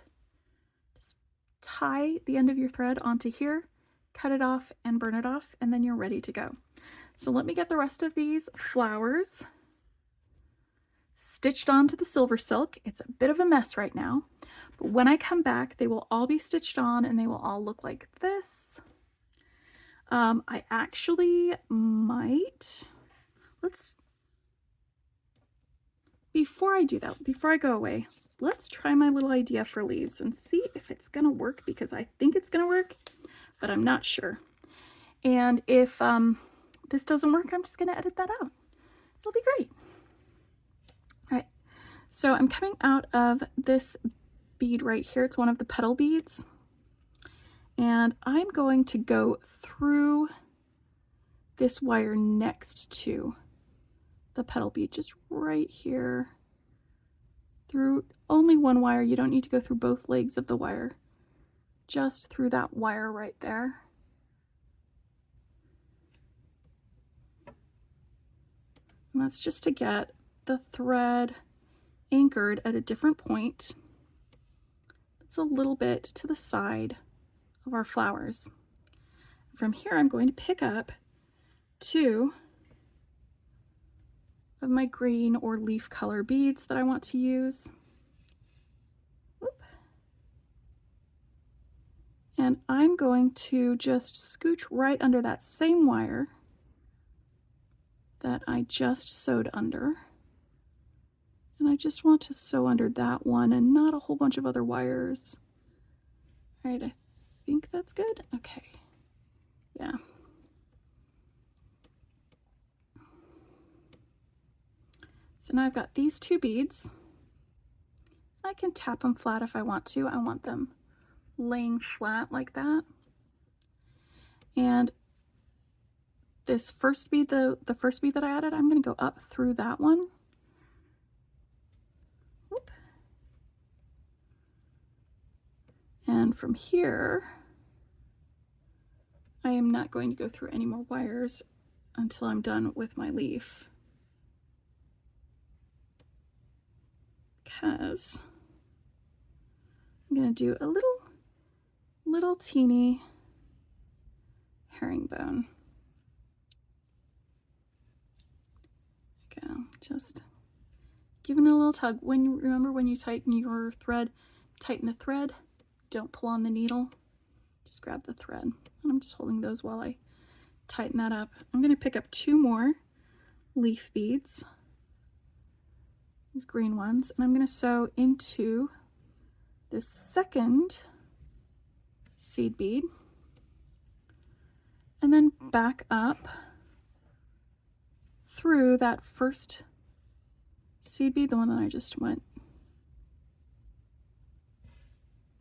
just tie the end of your thread onto here, cut it off and burn it off, and then you're ready to go. So let me get the rest of these flowers stitched onto the Silversilk. It's a bit of a mess right now, but when I come back, they will all be stitched on and they will all look like this. I actually might, before I do that, before I go away, let's try my little idea for leaves and see if it's gonna work, because I think it's gonna work, but I'm not sure. And if this doesn't work, I'm just gonna edit that out. It'll be great. All right, so I'm coming out of this bead right here. It's one of the petal beads. And I'm going to go through this wire next to the petal bead, just right here, through only one wire. You don't need to go through both legs of the wire, just through that wire right there. And that's just to get the thread anchored at a different point. It's a little bit to the side of our flowers. From here, I'm going to pick up 2 of my green or leaf color beads that I want to use. Whoop. And I'm going to just scooch right under that same wire that I just sewed under. And I just want to sew under that one and not a whole bunch of other wires. All right, I think that's good. Okay, yeah. So now I've got these 2 beads. I can tap them flat if I want to. I want them laying flat like that. And this first bead, the first bead that I added, I'm going to go up through that one. Whoop. And from here, I am not going to go through any more wires until I'm done with my leaf, because I'm going to do a little teeny herringbone. Go, just giving it a little tug. Remember when you tighten your thread, tighten the thread, don't pull on the needle, just grab the thread. And I'm just holding those while I tighten that up. I'm going to pick up 2 more leaf beads, these green ones, and I'm going to sew into this second seed bead and then back up through that first seed bead, the one that I just went.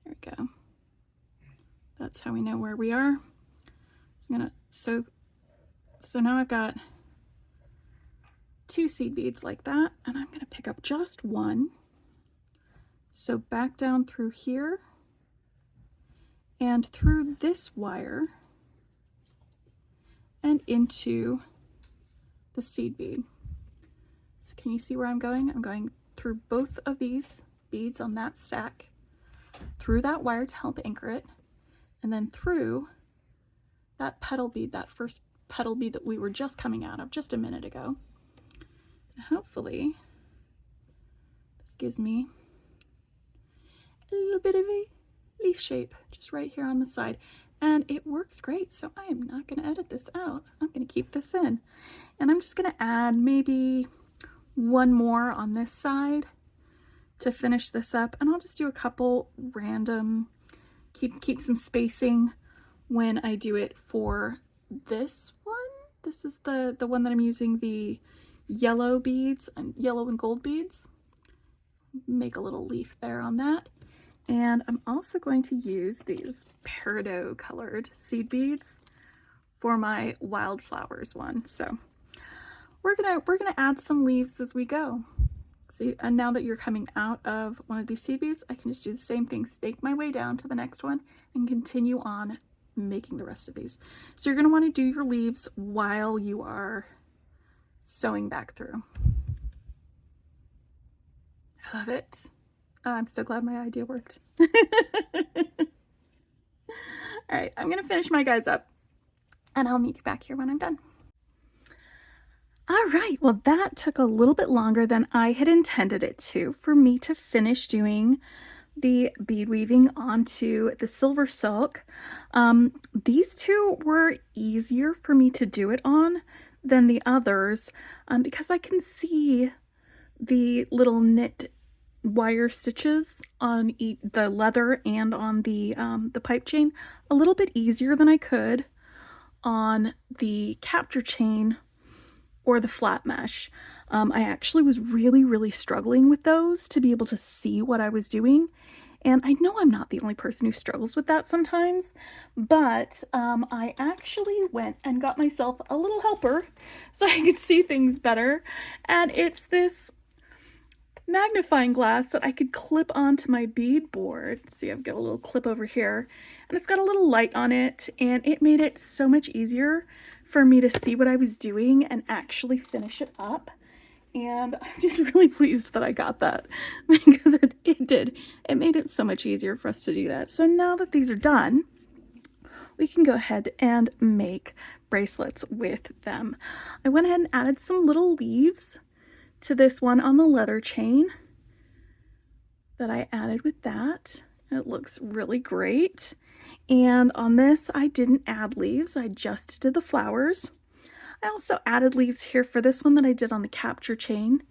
There we go. That's how we know where we are. So I'm gonna so now I've got 2 seed beads like that, and I'm gonna pick up just one, So back down through here and through this wire and into the seed bead. So can you see where I'm going? I'm going through both of these beads on that stack, through that wire to help anchor it, and then through that petal bead, that first petal bead that we were just coming out of just a minute ago. And hopefully this gives me a little bit of a leaf shape just right here on the side. And it works great, so I am not going to edit this out. I'm going to keep this in. And I'm just going to add maybe one more on this side to finish this up. And I'll just do a couple random, keep some spacing when I do it for this one. This is the one that I'm using the yellow beads, and yellow and gold beads. Make a little leaf there on that. And I'm also going to use these peridot colored seed beads for my wildflowers one. So we're gonna add some leaves as we go. See, and now that you're coming out of one of these seed beads, I can just do the same thing, stake my way down to the next one and continue on making the rest of these. So you're gonna want to do your leaves while you are sewing back through. I love it. I'm so glad my idea worked. All right, I'm gonna finish my guys up and I'll meet you back here when I'm done. All right, well, that took a little bit longer than I had intended it to for me to finish doing the bead weaving onto the Silversilk. These two were easier for me to do it on than the others because I can see the little knit wire stitches on the leather and on the pipe chain a little bit easier than I could on the capture chain or the flat mesh. I actually was really struggling with those to be able to see what I was doing. And I know I'm not the only person who struggles with that sometimes, but I actually went and got myself a little helper so I could see things better. And it's this magnifying glass that I could clip onto my bead board. See, I've got a little clip over here, and it's got a little light on it, and it made it so much easier for me to see what I was doing and actually finish it up. And I'm just really pleased that I got that because it did. It made it so much easier for us to do that. So now that these are done, we can go ahead and make bracelets with them. I went ahead and added some little leaves to this one on the leather chain that I added with that. It looks really great. And on this, I didn't add leaves. I just did the flowers. I also added leaves here for this one that I did on the capture chain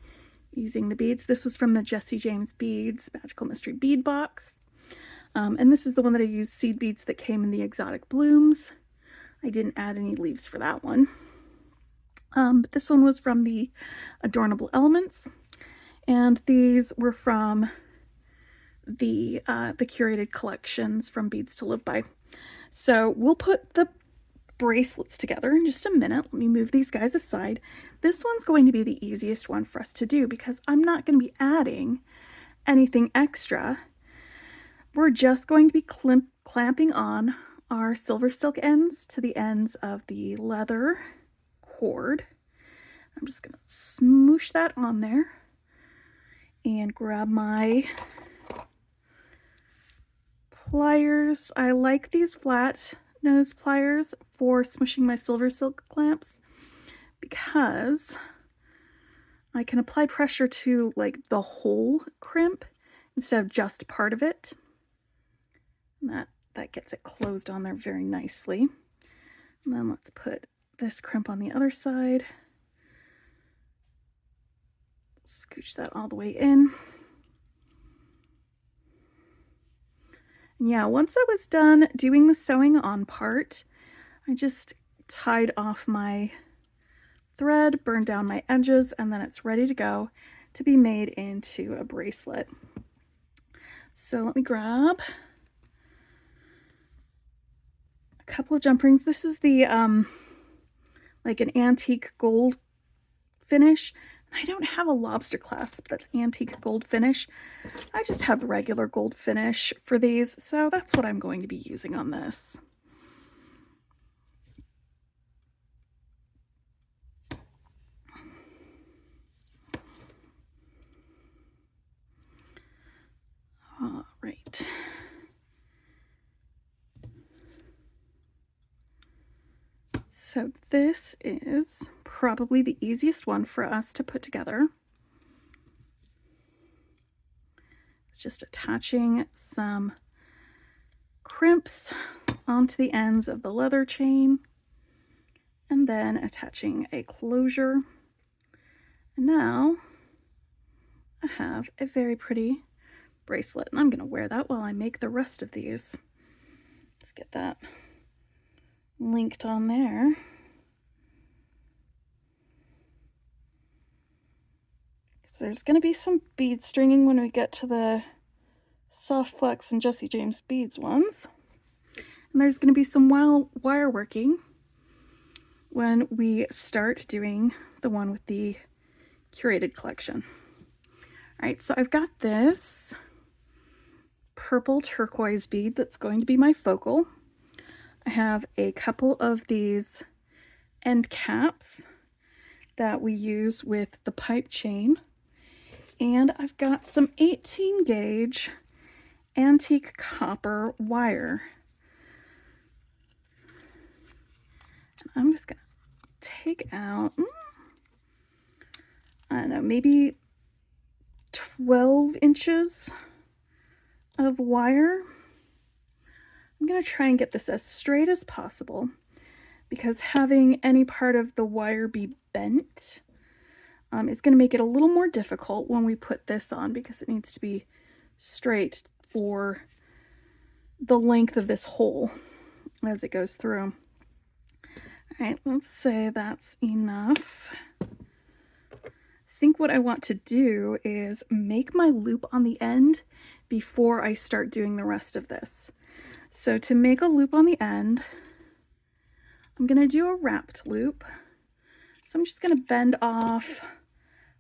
using the beads. This was from the Jessie James Beads Magical Mystery Bead Box. And this is the one that I used seed beads that came in the exotic blooms. I didn't add any leaves for that one. But this one was from the Adornable Elements, and these were from the curated collections from Beads to Live By. So we'll put the bracelets together in just a minute. Let me move these guys aside. This one's going to be the easiest one for us to do because I'm not going to be adding anything extra. We're just going to be clamping on our Silversilk ends to the ends of the leather cord. I'm just going to smoosh that on there and grab my pliers. I like these flat nose pliers for smushing my Silversilk clamps because I can apply pressure to like the whole crimp instead of just part of it. And that gets it closed on there very nicely. And then let's put this crimp on the other side. Scooch that all the way in. And yeah, once I was done doing the sewing on part, I just tied off my thread, burned down my edges, and then it's ready to go to be made into a bracelet. So let me grab a couple of jump rings. This is the like an antique gold finish. I don't have a lobster clasp that's antique gold finish. I just have regular gold finish for these, so that's what I'm going to be using on this. All right. So this is probably the easiest one for us to put together. It's just attaching some crimps onto the ends of the leather chain and then attaching a closure. And now I have a very pretty bracelet, and I'm going to wear that while I make the rest of these. Let's get that linked on there. There's going to be some bead stringing when we get to the Soft Flex and Jesse James Beads ones. And there's going to be some wire working when we start doing the one with the curated collection. All right, so I've got this purple turquoise bead that's going to be my focal. I have a couple of these end caps that we use with the pipe chain. And I've got some 18 gauge antique copper wire. I'm just gonna take out, I don't know, maybe 12 inches of wire. I'm gonna try and get this as straight as possible because having any part of the wire be bent is going to make it a little more difficult when we put this on because it needs to be straight for the length of this hole as it goes through. All right, let's say that's enough. I think what I want to do is make my loop on the end before I start doing the rest of this. So to make a loop on the end, I'm going to do a wrapped loop. So I'm just going to bend off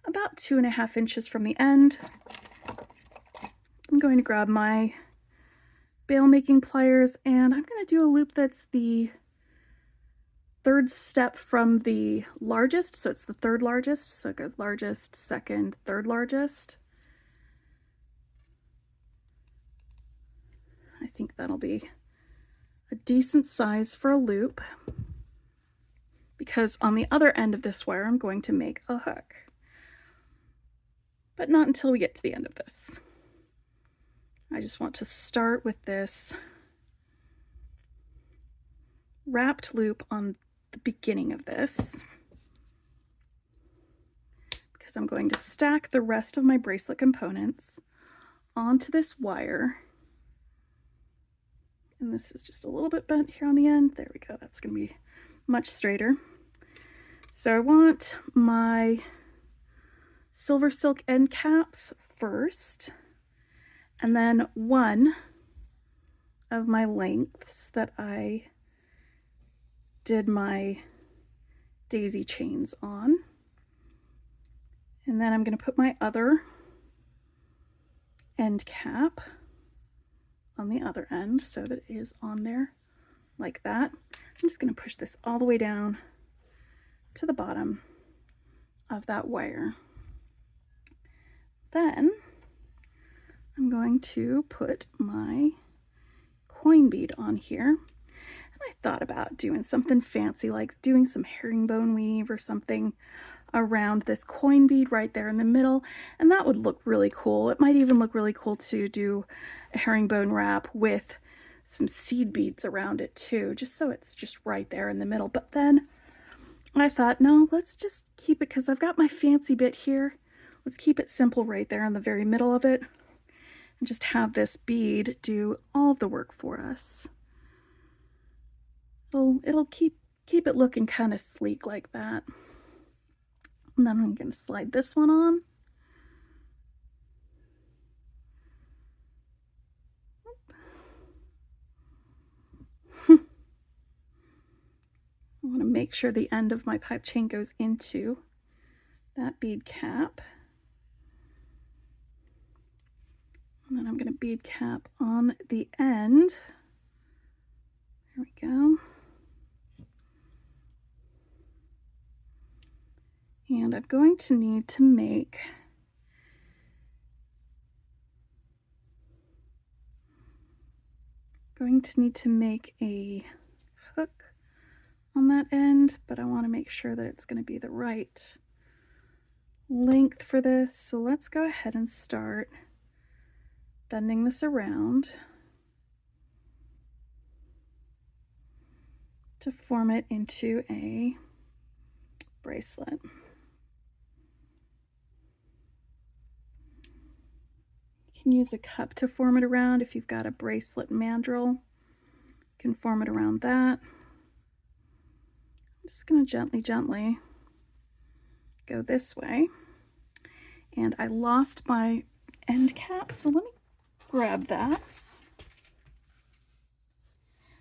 about 2.5 inches from the end. I'm going to grab my bail making pliers and I'm going to do a loop that's the third step from the largest. So it's the third largest. So it goes largest, second, third largest. I think that'll be a decent size for a loop because on the other end of this wire I'm going to make a hook. But not until we get to the end of this. I just want to start with this wrapped loop on the beginning of this because I'm going to stack the rest of my bracelet components onto this wire. And this is just a little bit bent here on the end. There we go. That's going to be much straighter. So I want my Silversilk end caps first, and then one of my lengths that I did my daisy chains on. And then I'm going to put my other end cap on the other end so that it is on there like that. I'm just going to push this all the way down to the bottom of that wire. Then I'm going to put my coin bead on here. And I thought about doing something fancy, like doing some herringbone weave or something around this coin bead right there in the middle, and that would look really cool. It might even look really cool to do a herringbone wrap with some seed beads around it too, just so it's just right there in the middle. But then I thought, no, let's just keep it, because I've got my fancy bit here. Let's keep it simple right there in the very middle of it and just have this bead do all of the work for us. It'll keep it looking kind of sleek like that. And then I'm going to slide this one on. I want to make sure the end of my pipe chain goes into that bead cap. And then I'm going to bead cap on the end. There we go. And I'm going to need to make a hook on that end, but I want to make sure that it's going to be the right length for this. So let's go ahead and start bending this around to form it into a bracelet. You can use a cup to form it around. If you've got a bracelet mandrel, you can form it around that. I'm just going to gently go this way. And I lost my end cap, so let me grab that.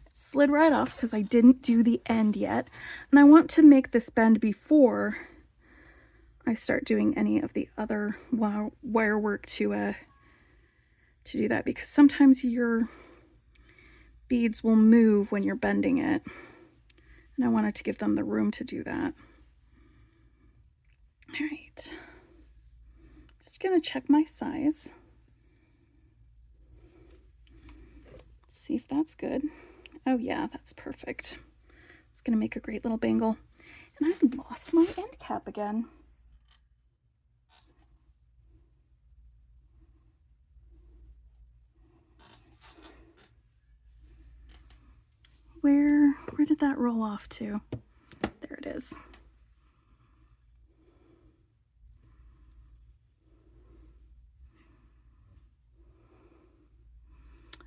It slid right off because I didn't do the end yet. And I want to make this bend before I start doing any of the other wire work to do that, because sometimes your beads will move when you're bending it, and I wanted to give them the room to do that. All right, just gonna check my size, see if that's good. Oh yeah, that's perfect. It's gonna make a great little bangle. And I lost my end cap again. Where did that roll off to? There it is.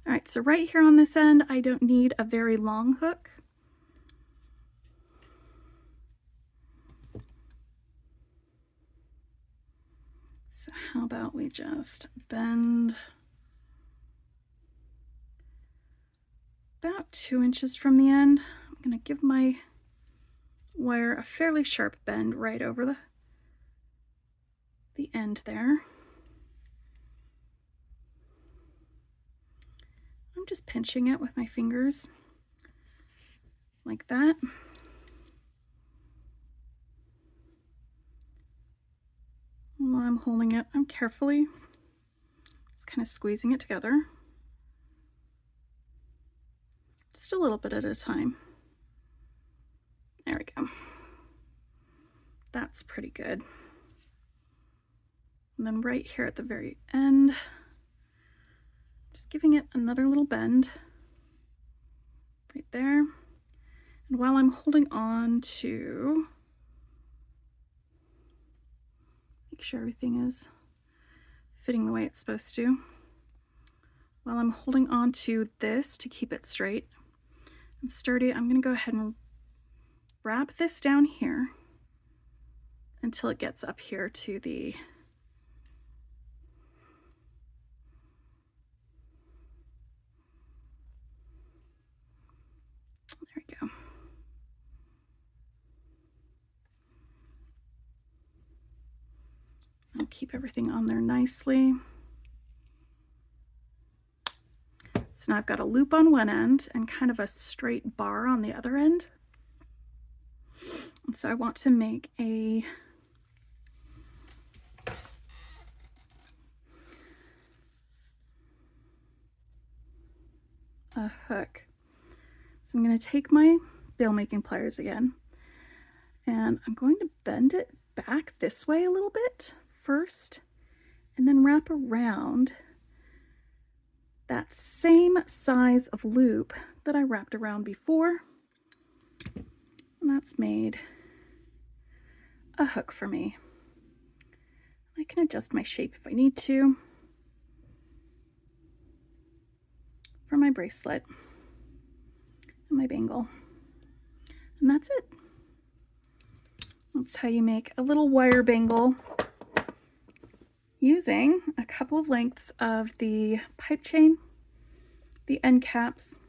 All right, so right here on this end, I don't need a very long hook. So how about we just bend about 2 inches from the end. I'm going to give my wire a fairly sharp bend right over the end there. I'm just pinching it with my fingers like that. While I'm holding it, I'm carefully just kind of squeezing it together. Just a little bit at a time. There we go. That's pretty good. And then right here at the very end, just giving it another little bend right there. And while I'm holding on to, make sure everything is fitting the way it's supposed to. While I'm holding on to this to keep it straight and sturdy, I'm going to go ahead and wrap this down here until it gets up here to the there we go. I'll keep everything on there nicely. So now I've got a loop on one end and kind of a straight bar on the other end. And so I want to make a hook. So I'm going to take my bail making pliers again, and I'm going to bend it back this way a little bit first, and then wrap around that same size of loop that I wrapped around before. And that's made a hook for me. I can adjust my shape if I need to for my bracelet and my bangle. And that's it. That's how you make a little wire bangle using a couple of lengths of the pipe chain, the end caps,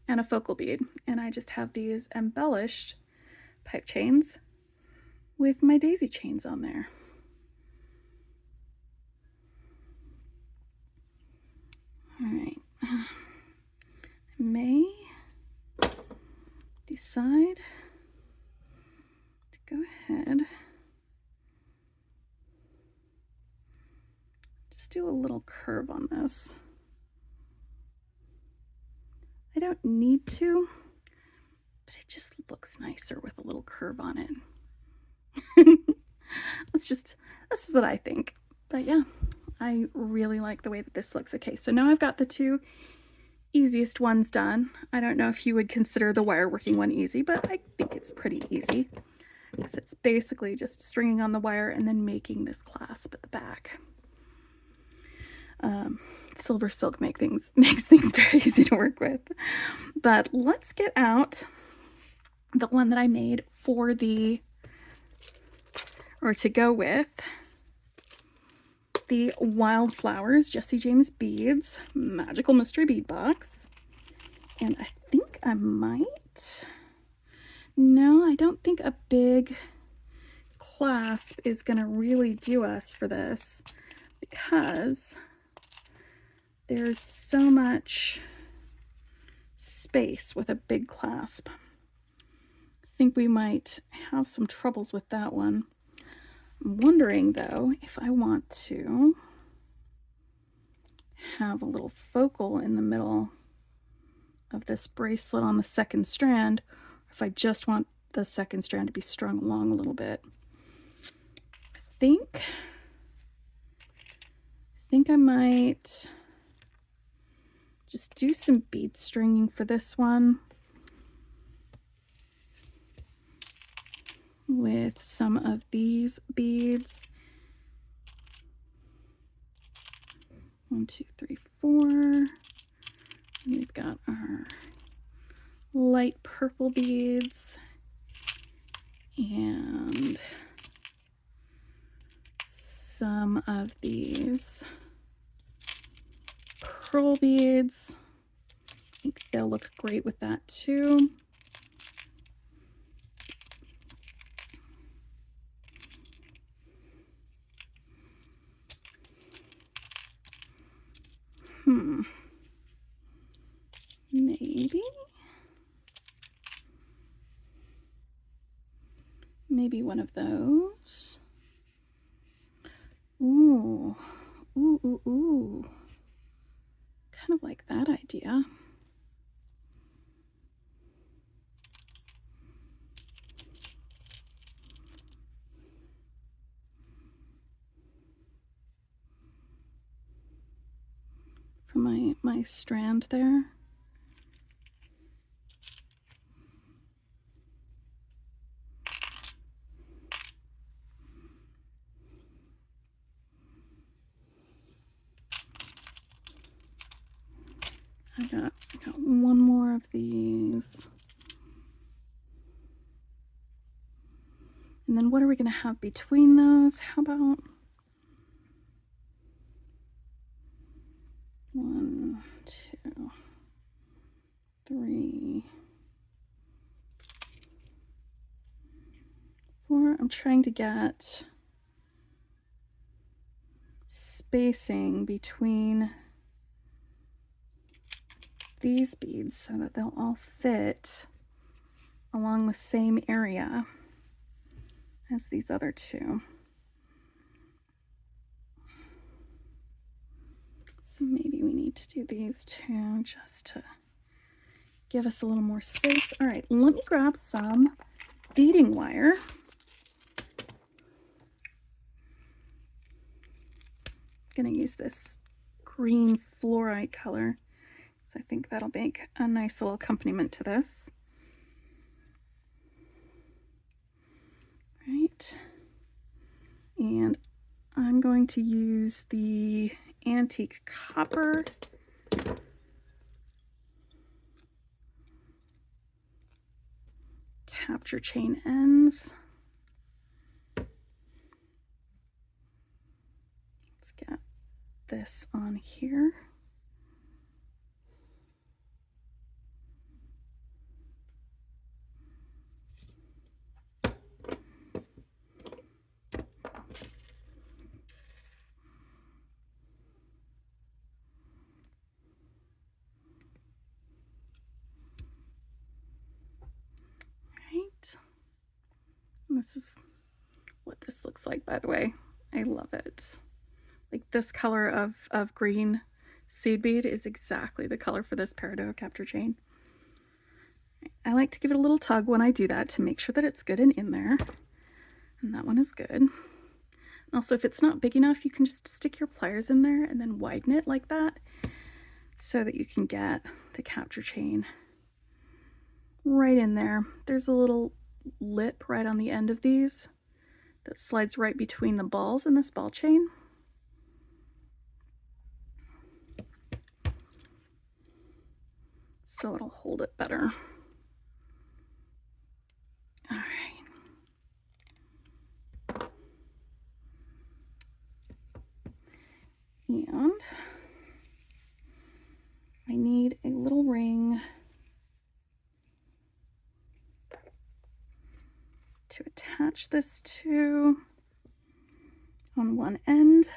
and a focal bead. And I just have these embellished pipe chains with my daisy chains on there. All right, I may decide to go ahead, just do a little curve on this. I don't need to, but it just looks nicer with a little curve on it. This is what I think. But yeah, I really like the way that this looks. Okay, so now I've got the two easiest ones done. I don't know if you would consider the wire working one easy, but I think it's pretty easy, because it's basically just stringing on the wire and then making this clasp at the back. Silversilk makes things very easy to work with. But let's get out the one that I made for to go with the Wildflowers Jesse James Beads Magical Mystery Bead Box. And I think I might, no, I don't think a big clasp is gonna really do us for this, because there's so much space with a big clasp. I think we might have some troubles with that one. I'm wondering though if I want to have a little focal in the middle of this bracelet on the second strand, or if I just want the second strand to be strung along a little bit. I think I might just do some bead stringing for this one with some of these beads. 1, 2, 3, 4. And we've got our light purple beads and some of these pearl beads. I think they'll look great with that too. Maybe one of those. Ooh, ooh, ooh, ooh. Kind of like that idea. For my strand there. I got one more of these. And then what are we going to have between those? How about 1, 2, 3, 4. I'm trying to get spacing between these beads so that they'll all fit along the same area as these other two. So maybe we need to do these two just to give us a little more space. All right, let me grab some beading wire. I'm gonna use this green fluorite color. So I think that'll make a nice little accompaniment to this. Right. And I'm going to use the antique copper. Capture chain ends. Let's get this on here. This is what this looks like, by the way. I love it. Like this color of green seed bead is exactly the color for this peridot capture chain. I like to give it a little tug when I do that to make sure that it's good and in there. And that one is good. And also, if it's not big enough, you can just stick your pliers in there and then widen it like that so that you can get the capture chain right in there. There's a little lip right on the end of these that slides right between the balls in this ball chain. So it'll hold it better. All right. And I need a little ring to attach this to on one end.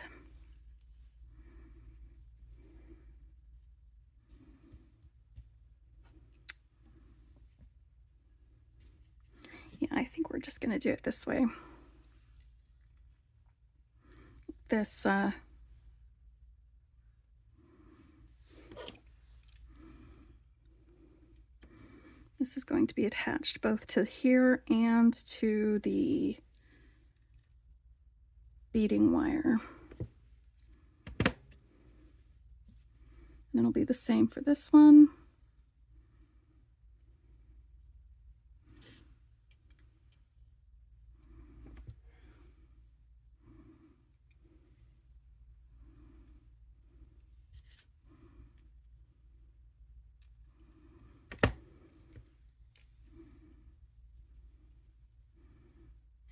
Yeah, I think we're just gonna do it this way. This this is going to be attached both to here and to the beading wire. And it'll be the same for this one.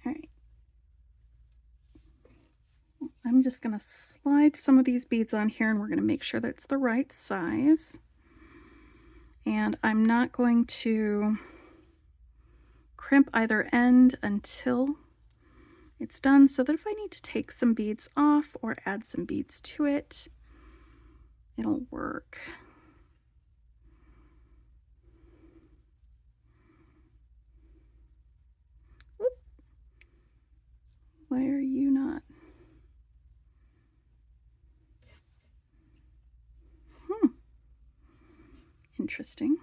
All right. I'm just going to slide some of these beads on here and we're going to make sure that it's the right size. And I'm not going to crimp either end until it's done, so that if I need to take some beads off or add some beads to it, it'll work. Whoop. Why are you not? Interesting.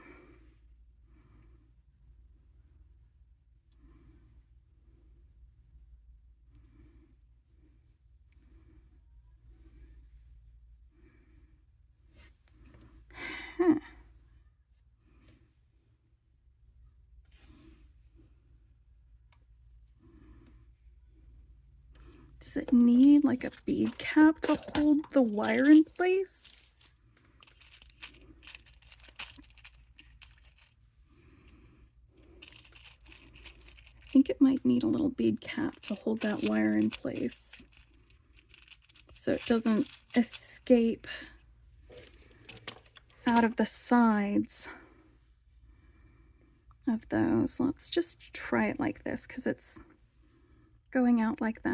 Huh. Does it need like a bead cap to hold the wire in place? I think it might need a little bead cap to hold that wire in place so it doesn't escape out of the sides of those. Let's just try it like this because it's going out like that.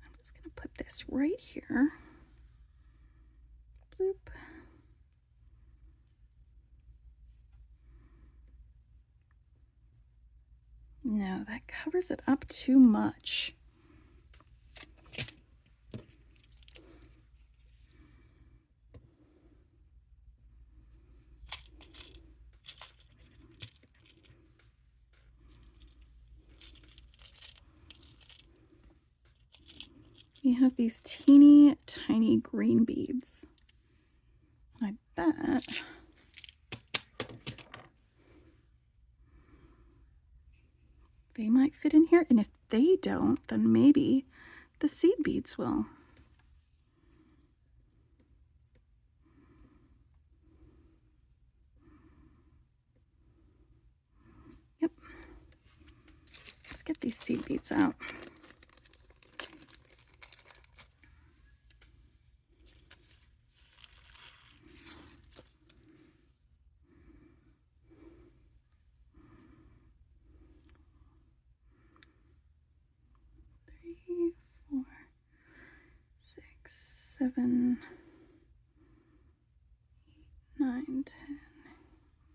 I'm just going to put this right here. Bloop. No, that covers it up too much. We have these teeny tiny green beads. I bet they might fit in here, and if they don't, then maybe the seed beads will. Yep. Let's get these seed beads out. Three, 4, 6, 7, 8, 9, 10,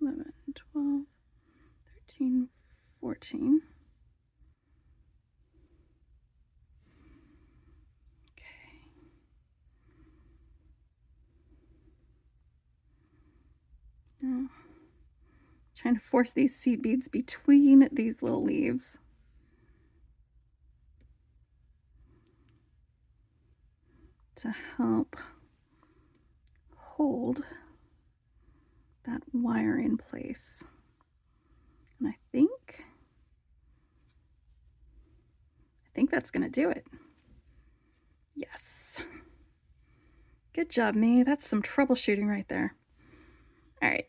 11, 12, Trying to force these seed beads between these little leaves. To help hold that wire in place. And I think that's going to do it. Yes. Good job, me. That's some troubleshooting right there. All right.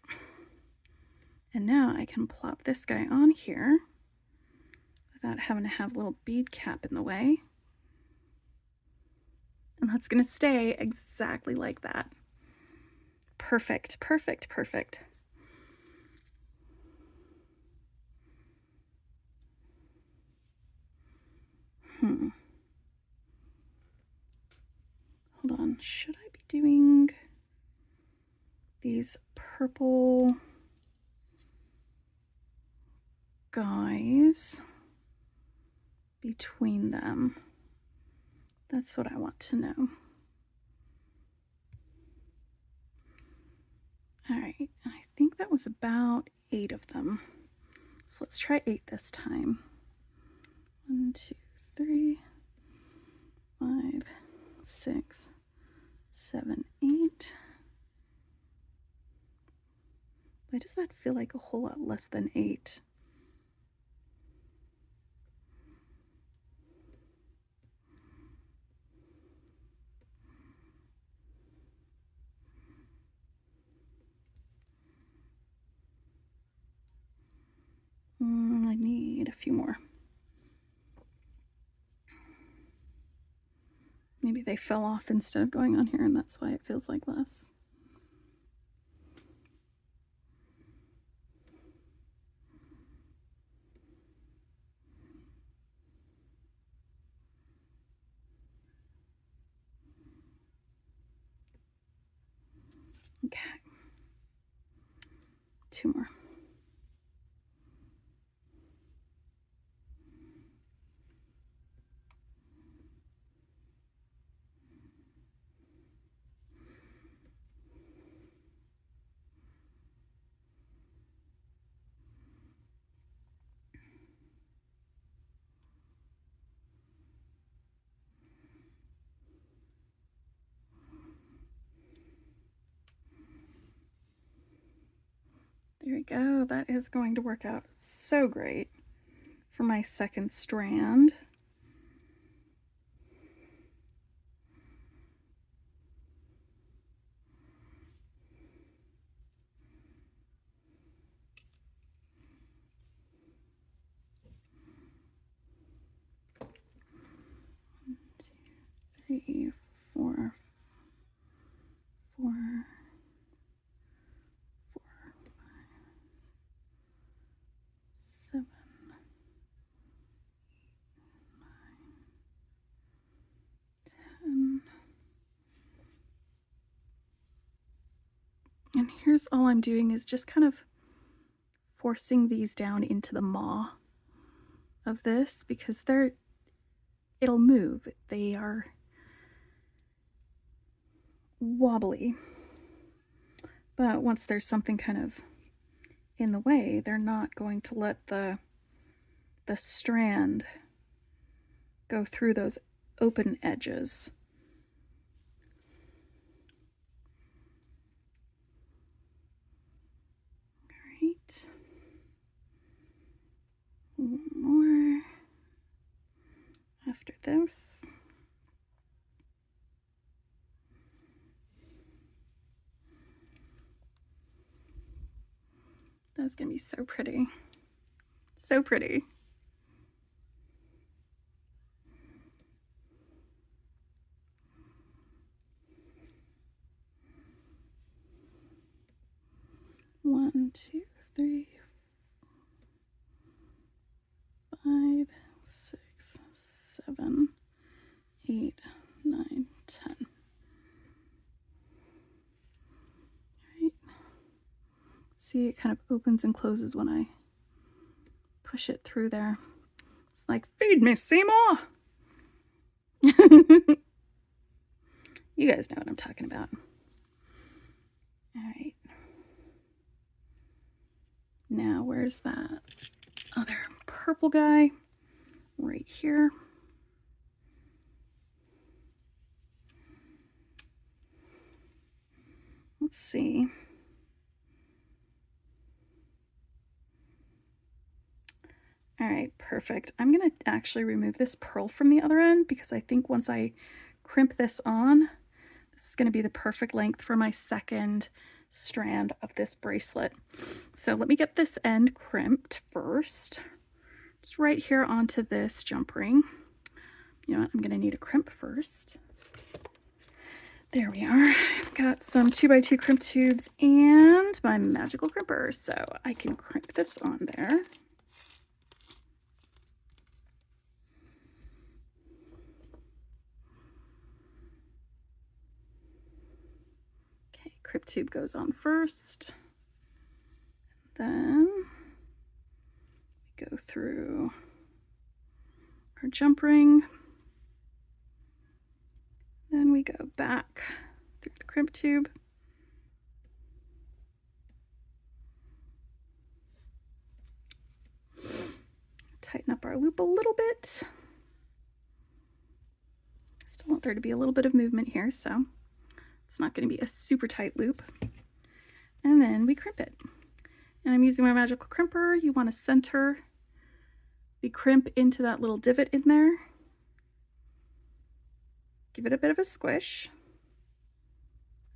And now I can plop this guy on here without having to have a little bead cap in the way. And that's going to stay exactly like that. Perfect, perfect, perfect. Hold on, should I be doing these purple guys between them? That's what I want to know. All right, I think that was about 8 of them. So let's try 8 this time. 1, 2, 3, 5, 6, 7, 8. Why does that feel like a whole lot less than 8? I need a few more. Maybe they fell off instead of going on here, and that's why it feels like less. Okay. 2 more. There we go. That is going to work out so great for my second strand. One, 2, 3, 4, 4, 4, 5, 7, 10. And here's all I'm doing is just kind of forcing these down into the maw of this because it'll move. They are wobbly. But once there's something kind of in the way, they're not going to let the strand go through those open edges. All right. One more after this. That's gonna be so pretty. So pretty. One, 2, 3, 5, 6, 7, 8, 9, 10. All right. See, it kind of opens and closes when I push it through there. It's like, feed me, Seymour! You guys know what I'm talking about. All right. Now, where's that other purple guy? Right here. Let's see. All right, perfect. I'm going to actually remove this pearl from the other end because I think once I crimp this on, this is going to be the perfect length for my second strand of this bracelet. So let me get this end crimped first. Just right here onto this jump ring. You know what? I'm going to need a crimp first. There we are. I've got some 2x2 crimp tubes and my magical crimper, so I can crimp this on there. Okay, crimp tube goes on first. Then we go through our jump ring. Then we go back through the crimp tube. Tighten up our loop a little bit. Still want there to be a little bit of movement here, so it's not going to be a super tight loop. And then we crimp it. And I'm using my magical crimper. You want to center the crimp into that little divot in there. Give it a bit of a squish.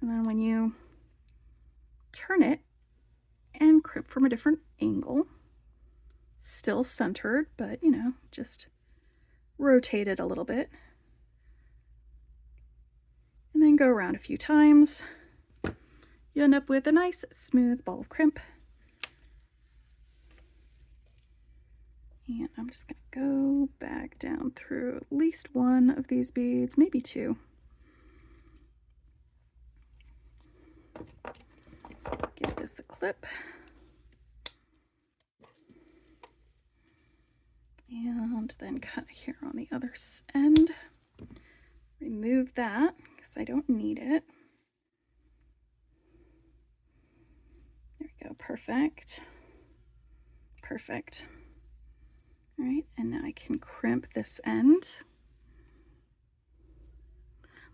And then when you turn it and crimp from a different angle, still centered, but you know, just rotate it a little bit. And then go around a few times. You end up with a nice smooth ball of crimp. And I'm just going to go back down through at least one of these beads, maybe two. Give this a clip. And then cut here on the other end. Remove that because I don't need it. There we go, perfect. Perfect. All right, and now I can crimp this end.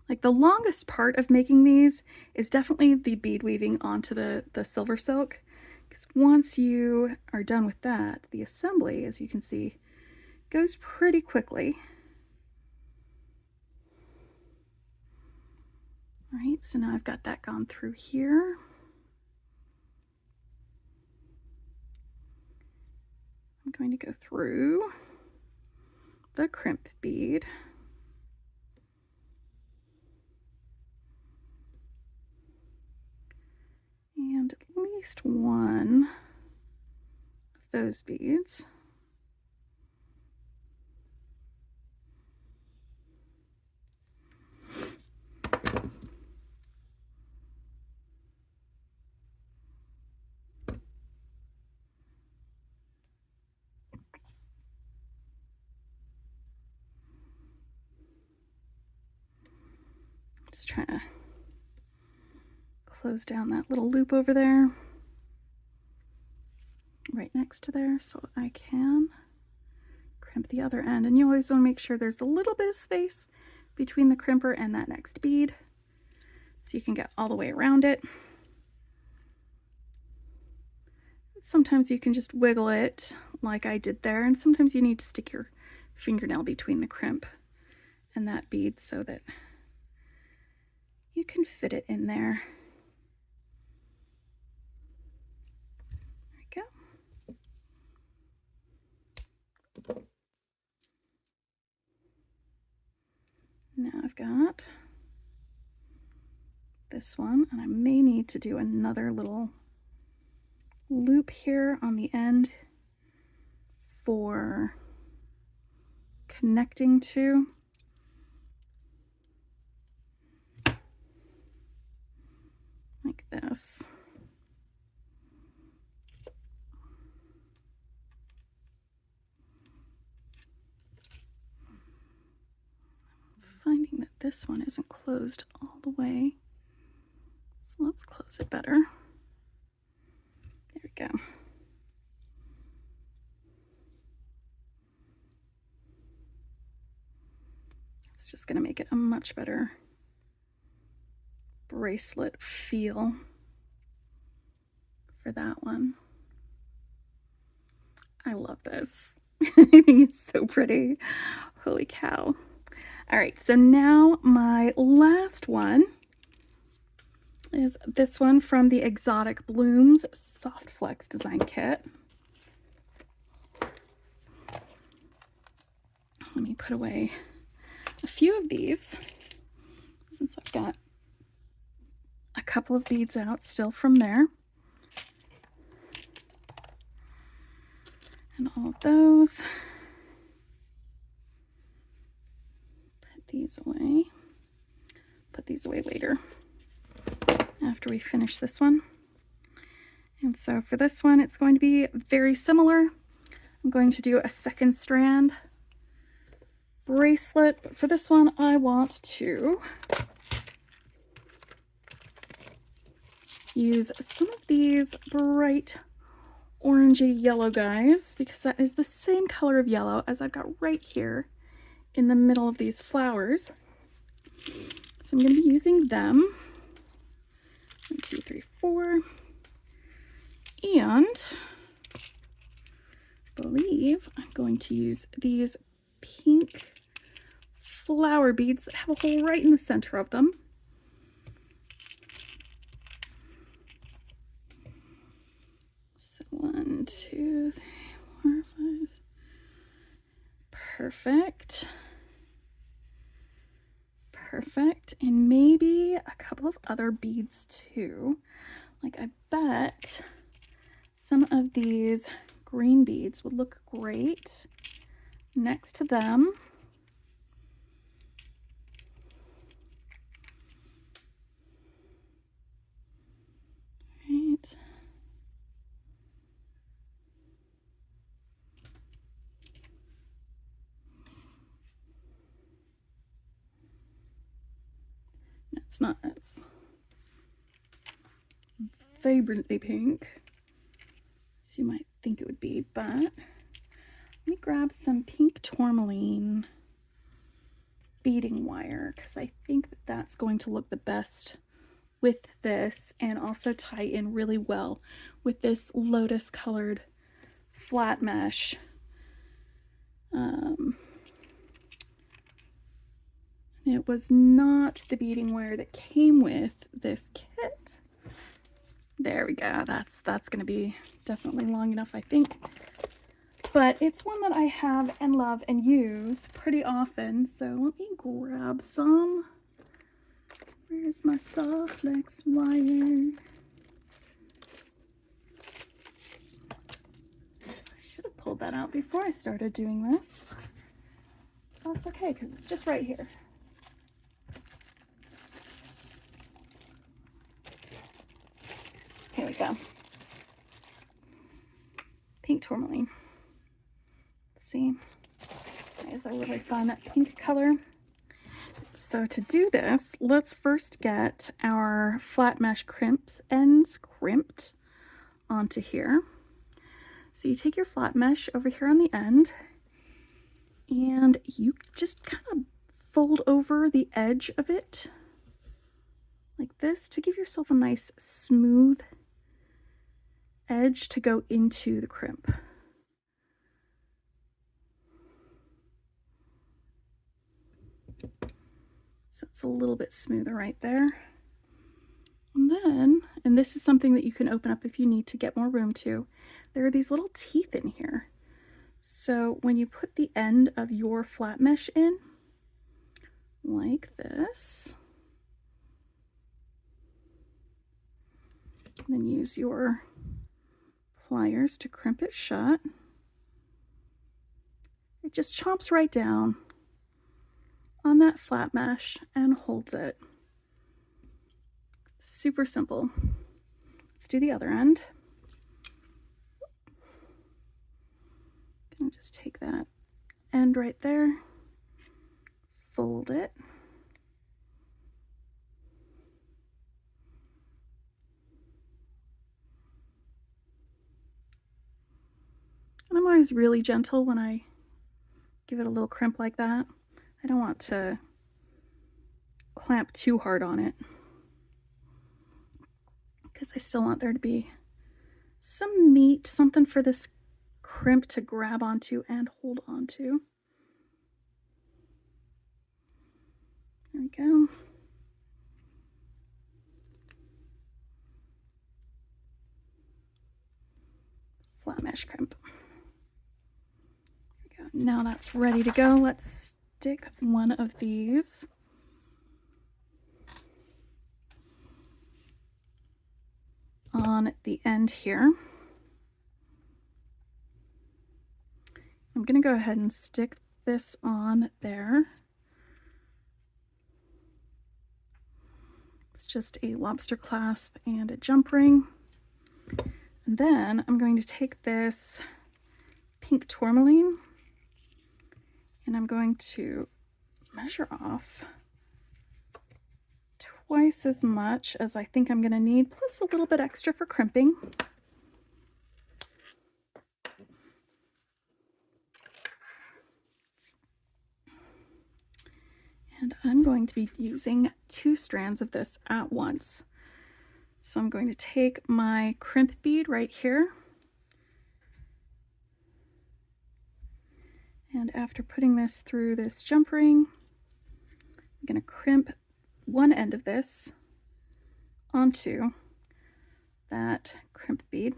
Like the longest part of making these is definitely the bead weaving onto the Silversilk, because once you are done with that, the assembly, as you can see, goes pretty quickly. All right, so now I've got that gone through here. I'm going to go through the crimp bead. And at least one of those beads. Just trying to close down that little loop over there, right next to there, so I can crimp the other end. And you always want to make sure there's a little bit of space between the crimper and that next bead, so you can get all the way around it. Sometimes you can just wiggle it like I did there, and sometimes you need to stick your fingernail between the crimp and that bead so that you can fit it in there. There we go. Now I've got this one, and I may need to do another little loop here on the end for connecting to. Like this. Finding that this one isn't closed all the way, so let's close it better. There we go. It's just going to make it a much better bracelet feel for that one. I love this. I think it's so pretty. Holy cow. All right, so now my last one is this one from the Exotic Blooms Soft Flex Design Kit. Let me put away a few of these since I've got a couple of beads out still from there. And all of those. Put these away. Put these away later after we finish this one. And so for this one, it's going to be very similar. I'm going to do a second strand bracelet, but for this one, I want to use some of these bright orangey yellow guys because that is the same color of yellow as I've got right here in the middle of these flowers. So I'm going to be using them. 1, 2, 3, 4. And I believe I'm going to use these pink flower beads that have a hole right in the center of them. So 1, 2, 3, 4, 5. Perfect. Perfect. And maybe a couple of other beads too. Like I bet some of these green beads would look great next to them. Right. It's not as vibrantly pink as you might think it would be, but let me grab some pink tourmaline beading wire because I think that that's going to look the best with this and also tie in really well with this lotus colored flat mesh. It was not the beading wire that came with this kit. There we go. That's going to be definitely long enough, I think. But it's one that I have and love and use pretty often. So let me grab some. Where's my soft flex wire? I should have pulled that out before I started doing this. That's okay because it's just right here. Here we go. Pink tourmaline. Let's see. There's a really fun pink color. So to do this, let's first get our flat mesh ends crimped onto here. So you take your flat mesh over here on the end and you just kind of fold over the edge of it like this to give yourself a nice smooth edge to go into the crimp. So it's a little bit smoother right there. And then, and this is something that you can open up if you need to get more room to, there are these little teeth in here. So when you put the end of your flat mesh in, like this, then use your pliers to crimp it shut. It just chomps right down on that flat mesh and holds it. Super simple. Let's do the other end. Gonna just take that end right there, fold it, and I'm always really gentle when I give it a little crimp like that. I don't want to clamp too hard on it, because I still want there to be some meat, something for this crimp to grab onto and hold onto. There we go. Flat mesh crimp. There we go. Now that's ready to go. Let's stick one of these on the end here. I'm going to go ahead and stick this on there. It's just a lobster clasp and a jump ring. And then I'm going to take this pink tourmaline and I'm going to measure off twice as much as I think I'm going to need, plus a little bit extra for crimping. And I'm going to be using 2 strands of this at once. So I'm going to take my crimp bead right here. And after putting this through this jump ring, I'm going to crimp one end of this onto that crimp bead,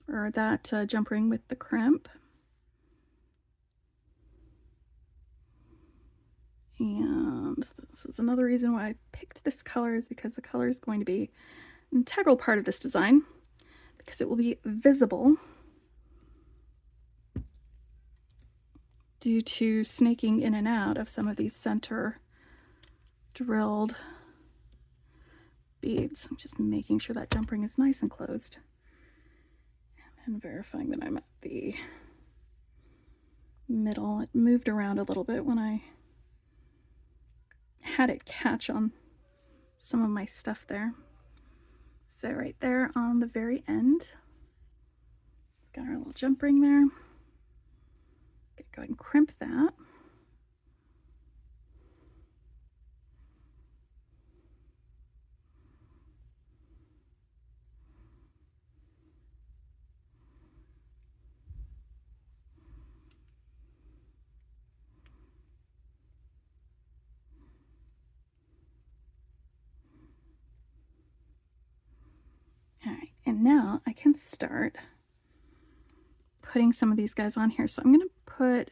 or that jump ring with the crimp. And this is another reason why I picked this color, is because the color is going to be an integral part of this design, because it will be visible due to snaking in and out of some of these center drilled beads. I'm just making sure that jump ring is nice and closed, and then verifying that I'm at the middle. It moved around a little bit when I had it catch on some of my stuff there. So right there on the very end, got our little jump ring there. Gonna go ahead and crimp that. All right, and now I can start putting some of these guys on here. So I'm going to put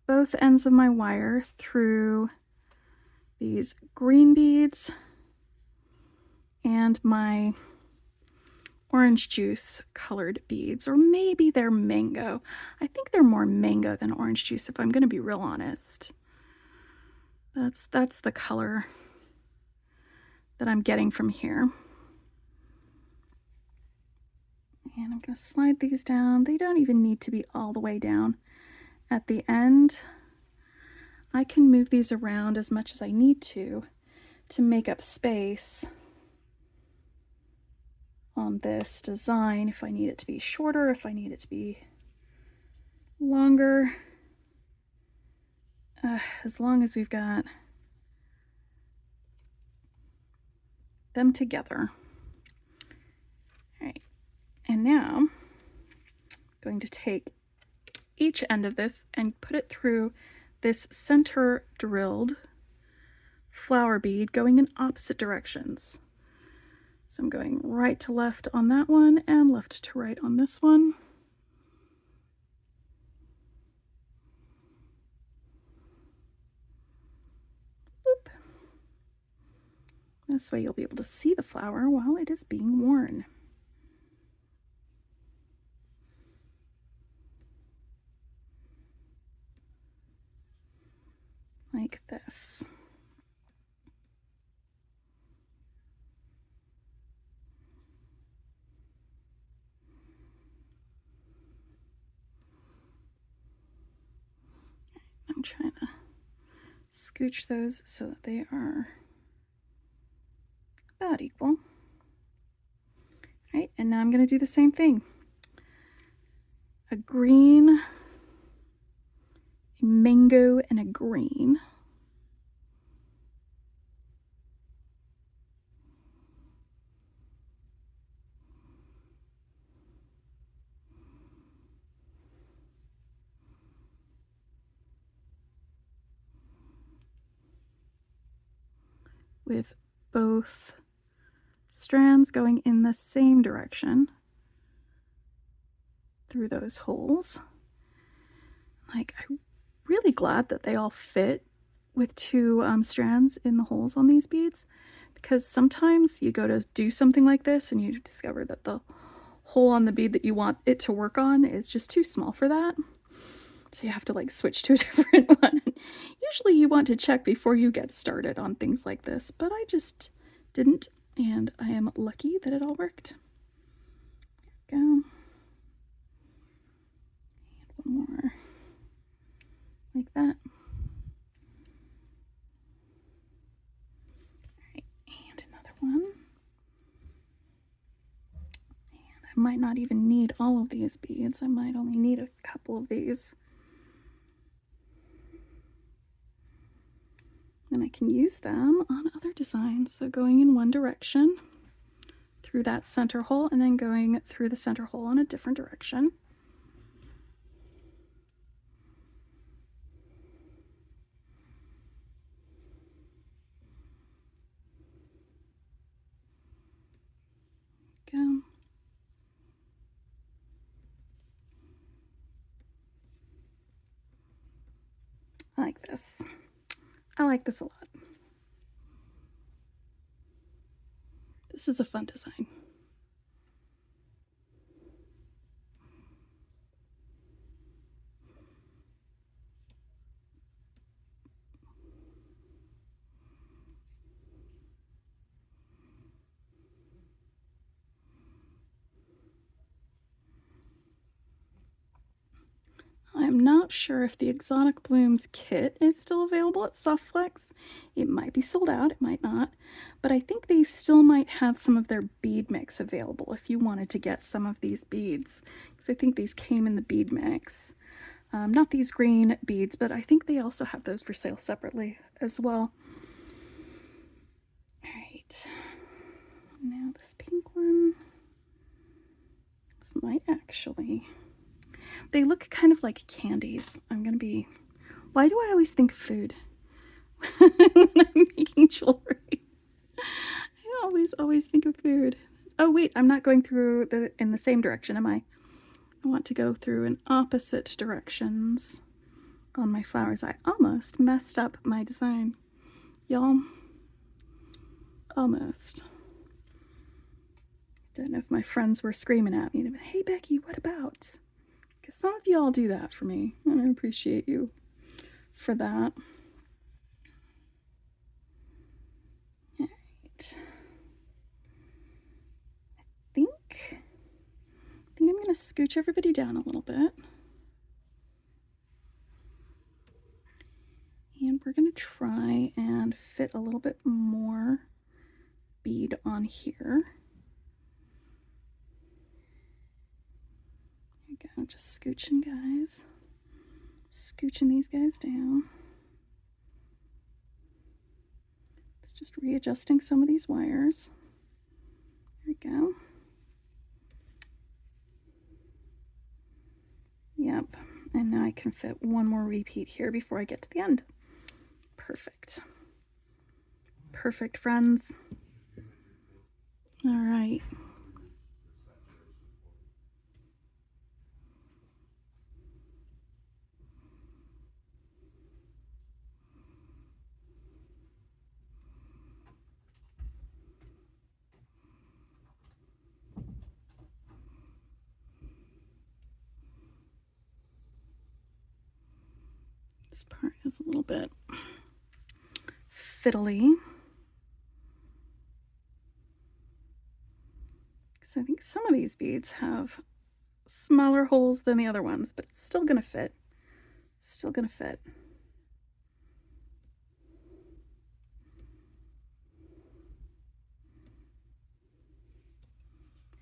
both ends of my wire through these green beads and my orange juice colored beads, or maybe they're mango. I think they're more mango than orange juice, if I'm going to be real honest. That's the color that I'm getting from here. And I'm going to slide these down. They don't even need to be all the way down at the end. I can move these around as much as I need to make up space on this design, if I need it to be shorter, if I need it to be longer. As long as we've got them together. All right. And now I'm going to take each end of this and put it through this center drilled flower bead going in opposite directions. So I'm going right to left on that one and left to right on this one. Boop. This way you'll be able to see the flower while it is being worn. Like this. I'm trying to scooch those so that they are about equal. All right, and now I'm going to do the same thing. A green, a mango, and a green. with both strands going in the same direction through those holes. Like, I'm really glad that they all fit with two strands in the holes on these beads, because sometimes you go to do something like this and you discover that the hole on the bead that you want it to work on is just too small for that. So you have to like switch to a different one. Usually you want to check before you get started on things like this, but I just didn't, and I am lucky that it all worked. There we go. And one more like that. And another one. And I might not even need all of these beads. I might only need a couple of these. And I can use them on other designs. So going in one direction through that center hole, and then going through the center hole in a different direction. Go. I like this. I like this a lot. This is a fun design. I'm not sure if the Exotic Blooms kit is still available at Softflex. It might be sold out, it might not, but I think they still might have some of their bead mix available if you wanted to get some of these beads, because I think these came in the bead mix. Not these green beads, but I think they also have those for sale separately as well. All right, now this pink one. This might actually... They look kind of like candies. I'm gonna be... Why do I always think of food when I'm making jewelry? I always think of food. Oh wait, I'm not going through in the same direction, am I? I want to go through in opposite directions on my flowers. I almost messed up my design, y'all. Almost. Don't know if my friends were screaming at me, hey Becky, what about? Because some of y'all do that for me, and I appreciate you for that. All right. I think I'm going to scooch everybody down a little bit. And we're going to try and fit a little bit more bead on here. There we go, just scooching, guys. Scooching these guys down. It's just readjusting some of these wires. There we go. Yep, and now I can fit one more repeat here before I get to the end. Perfect. Perfect, friends. All right. This part is a little bit fiddly, because I think some of these beads have smaller holes than the other ones, but it's still gonna fit. Still gonna fit.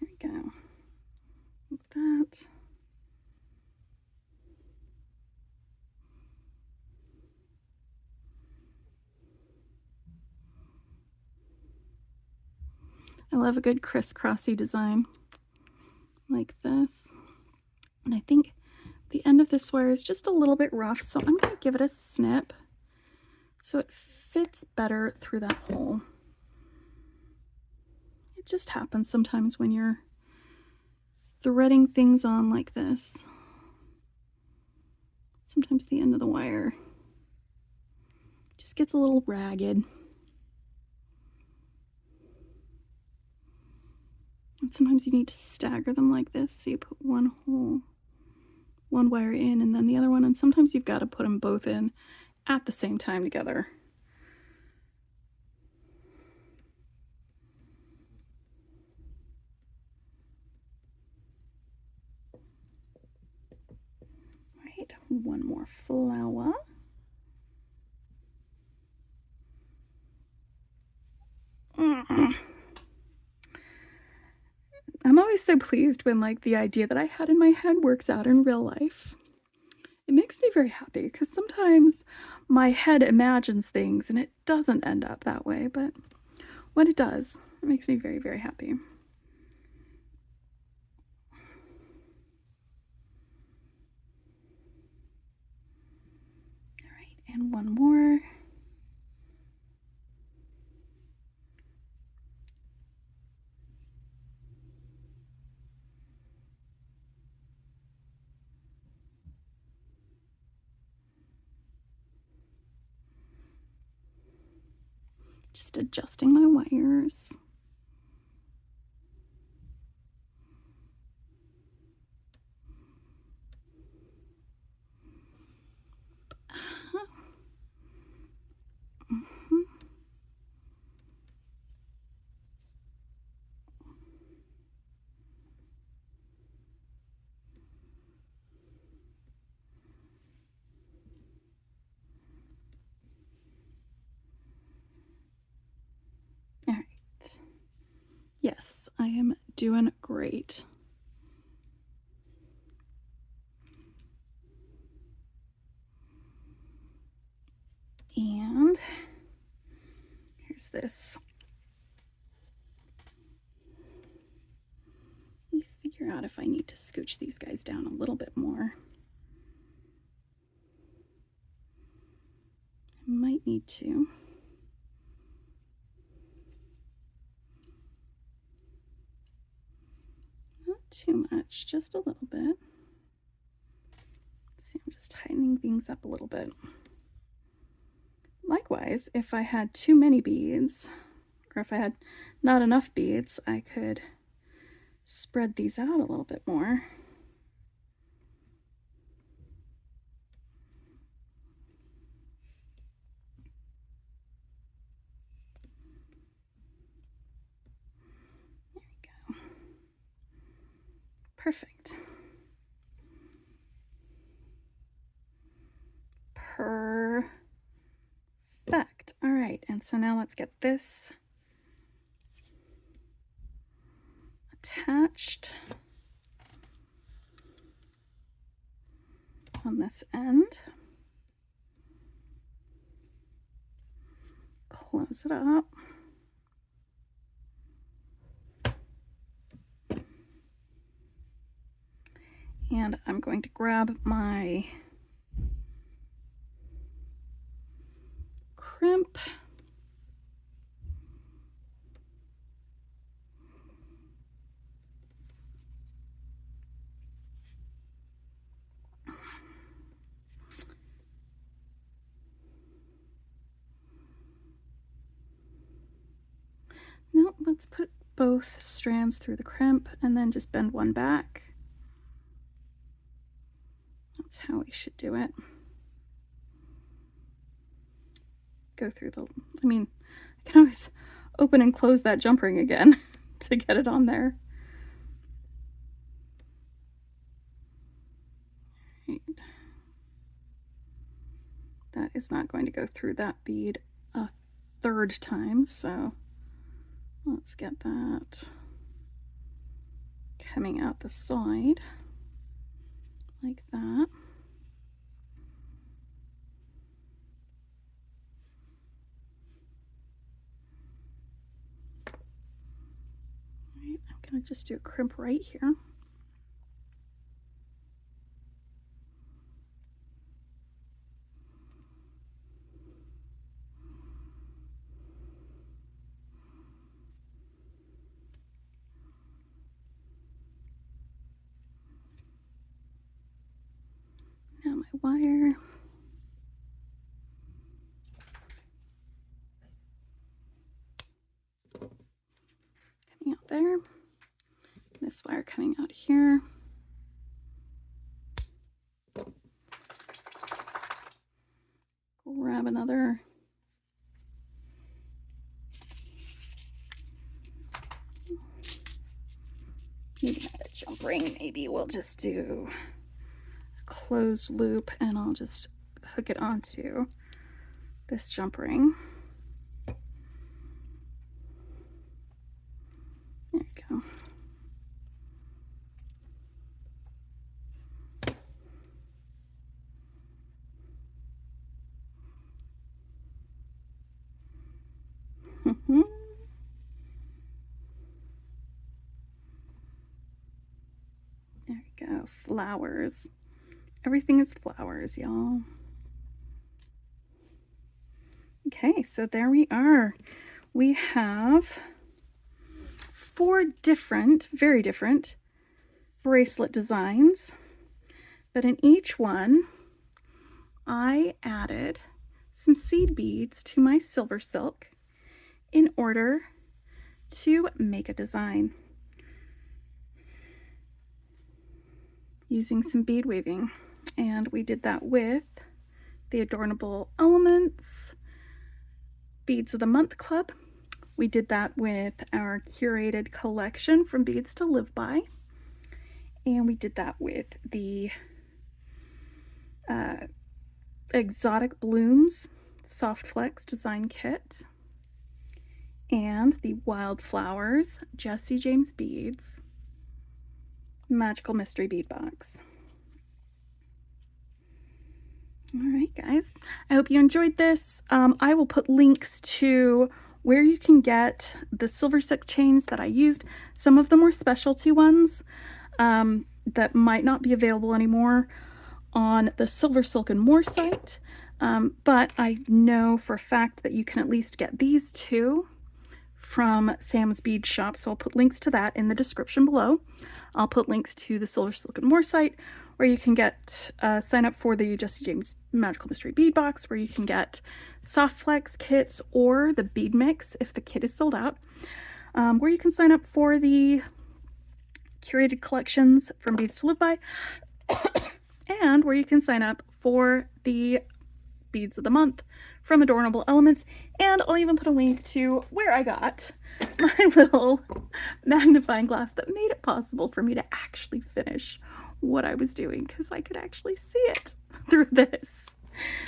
There we go. Like that. I love a good crisscrossy design like this. And I think the end of this wire is just a little bit rough, so I'm going to give it a snip so it fits better through that hole. It just happens sometimes when you're threading things on like this. Sometimes the end of the wire just gets a little ragged. And sometimes you need to stagger them like this, so you put one wire in and then the other one, and sometimes you've got to put them both in at the same time together. All right, one more flower. I'm always so pleased when like the idea that I had in my head works out in real life. It makes me very happy because sometimes my head imagines things and it doesn't end up that way, but when it does, it makes me very, very happy. All right, and one more. Just adjusting my wires. All right. Yes, I am doing great. And here's this. Let me figure out if I need to scooch these guys down a little bit more. I might need to. Not too much, just a little bit. See, I'm just tightening things up a little bit. Likewise, if I had too many beads, or if I had not enough beads, I could spread these out a little bit more. There we go. Perfect. Perfect. All right, and so now let's get this attached on this end. Close it up. And I'm going to grab my crimp. No, let's put both strands through the crimp and then just bend one back. That's how we should do it. Go through the, I mean, I can always open and close that jump ring again to get it on there. Right. That is not going to go through that bead a third time, so let's get that coming out the side like that. All right, I'm going to just do a crimp right here. my wire. Coming out there. This wire coming out here. Grab another maybe not a jump ring, maybe we'll just do a closed loop and I'll just hook it onto this jump ring. There you go. There we go, flowers. Everything is flowers, y'all. Okay, so there we are. We have 4 different, very different bracelet designs, but in each one, I added some seed beads to my Silversilk in order to make a design using some bead weaving. And we did that with the Adornable Elements Beads of the Month Club. We did that with our curated collection from Beads to Live By. And we did that with the Exotic Blooms Soft Flex Design Kit and the Wildflowers Jesse James Beads Magical Mystery Bead Box. All right, guys, I hope you enjoyed this. I will put links to where you can get the Silversilk chains that I used. Some of them were specialty ones that might not be available anymore on the Silversilk and More site, but I know for a fact that you can at least get these 2 from Sam's Bead Shop, so I'll put links to that in the description below. I'll put links to the Silversilk and More site where you can get sign up for the Jesse James Magical Mystery Bead Box, where you can get soft flex kits or the bead mix if the kit is sold out, where you can sign up for the curated collections from Beads to Live By, and where you can sign up for the Beads of the Month from Adornable Elements. And I'll even put a link to where I got my little magnifying glass that made it possible for me to actually finish what I was doing, because I could actually see it through this.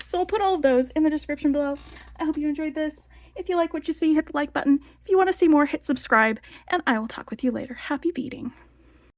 So I'll put all of those in the description below. I hope you enjoyed this. If you like what you see, hit the like button. If you want to see more, hit subscribe, and I will talk with you later. Happy beading.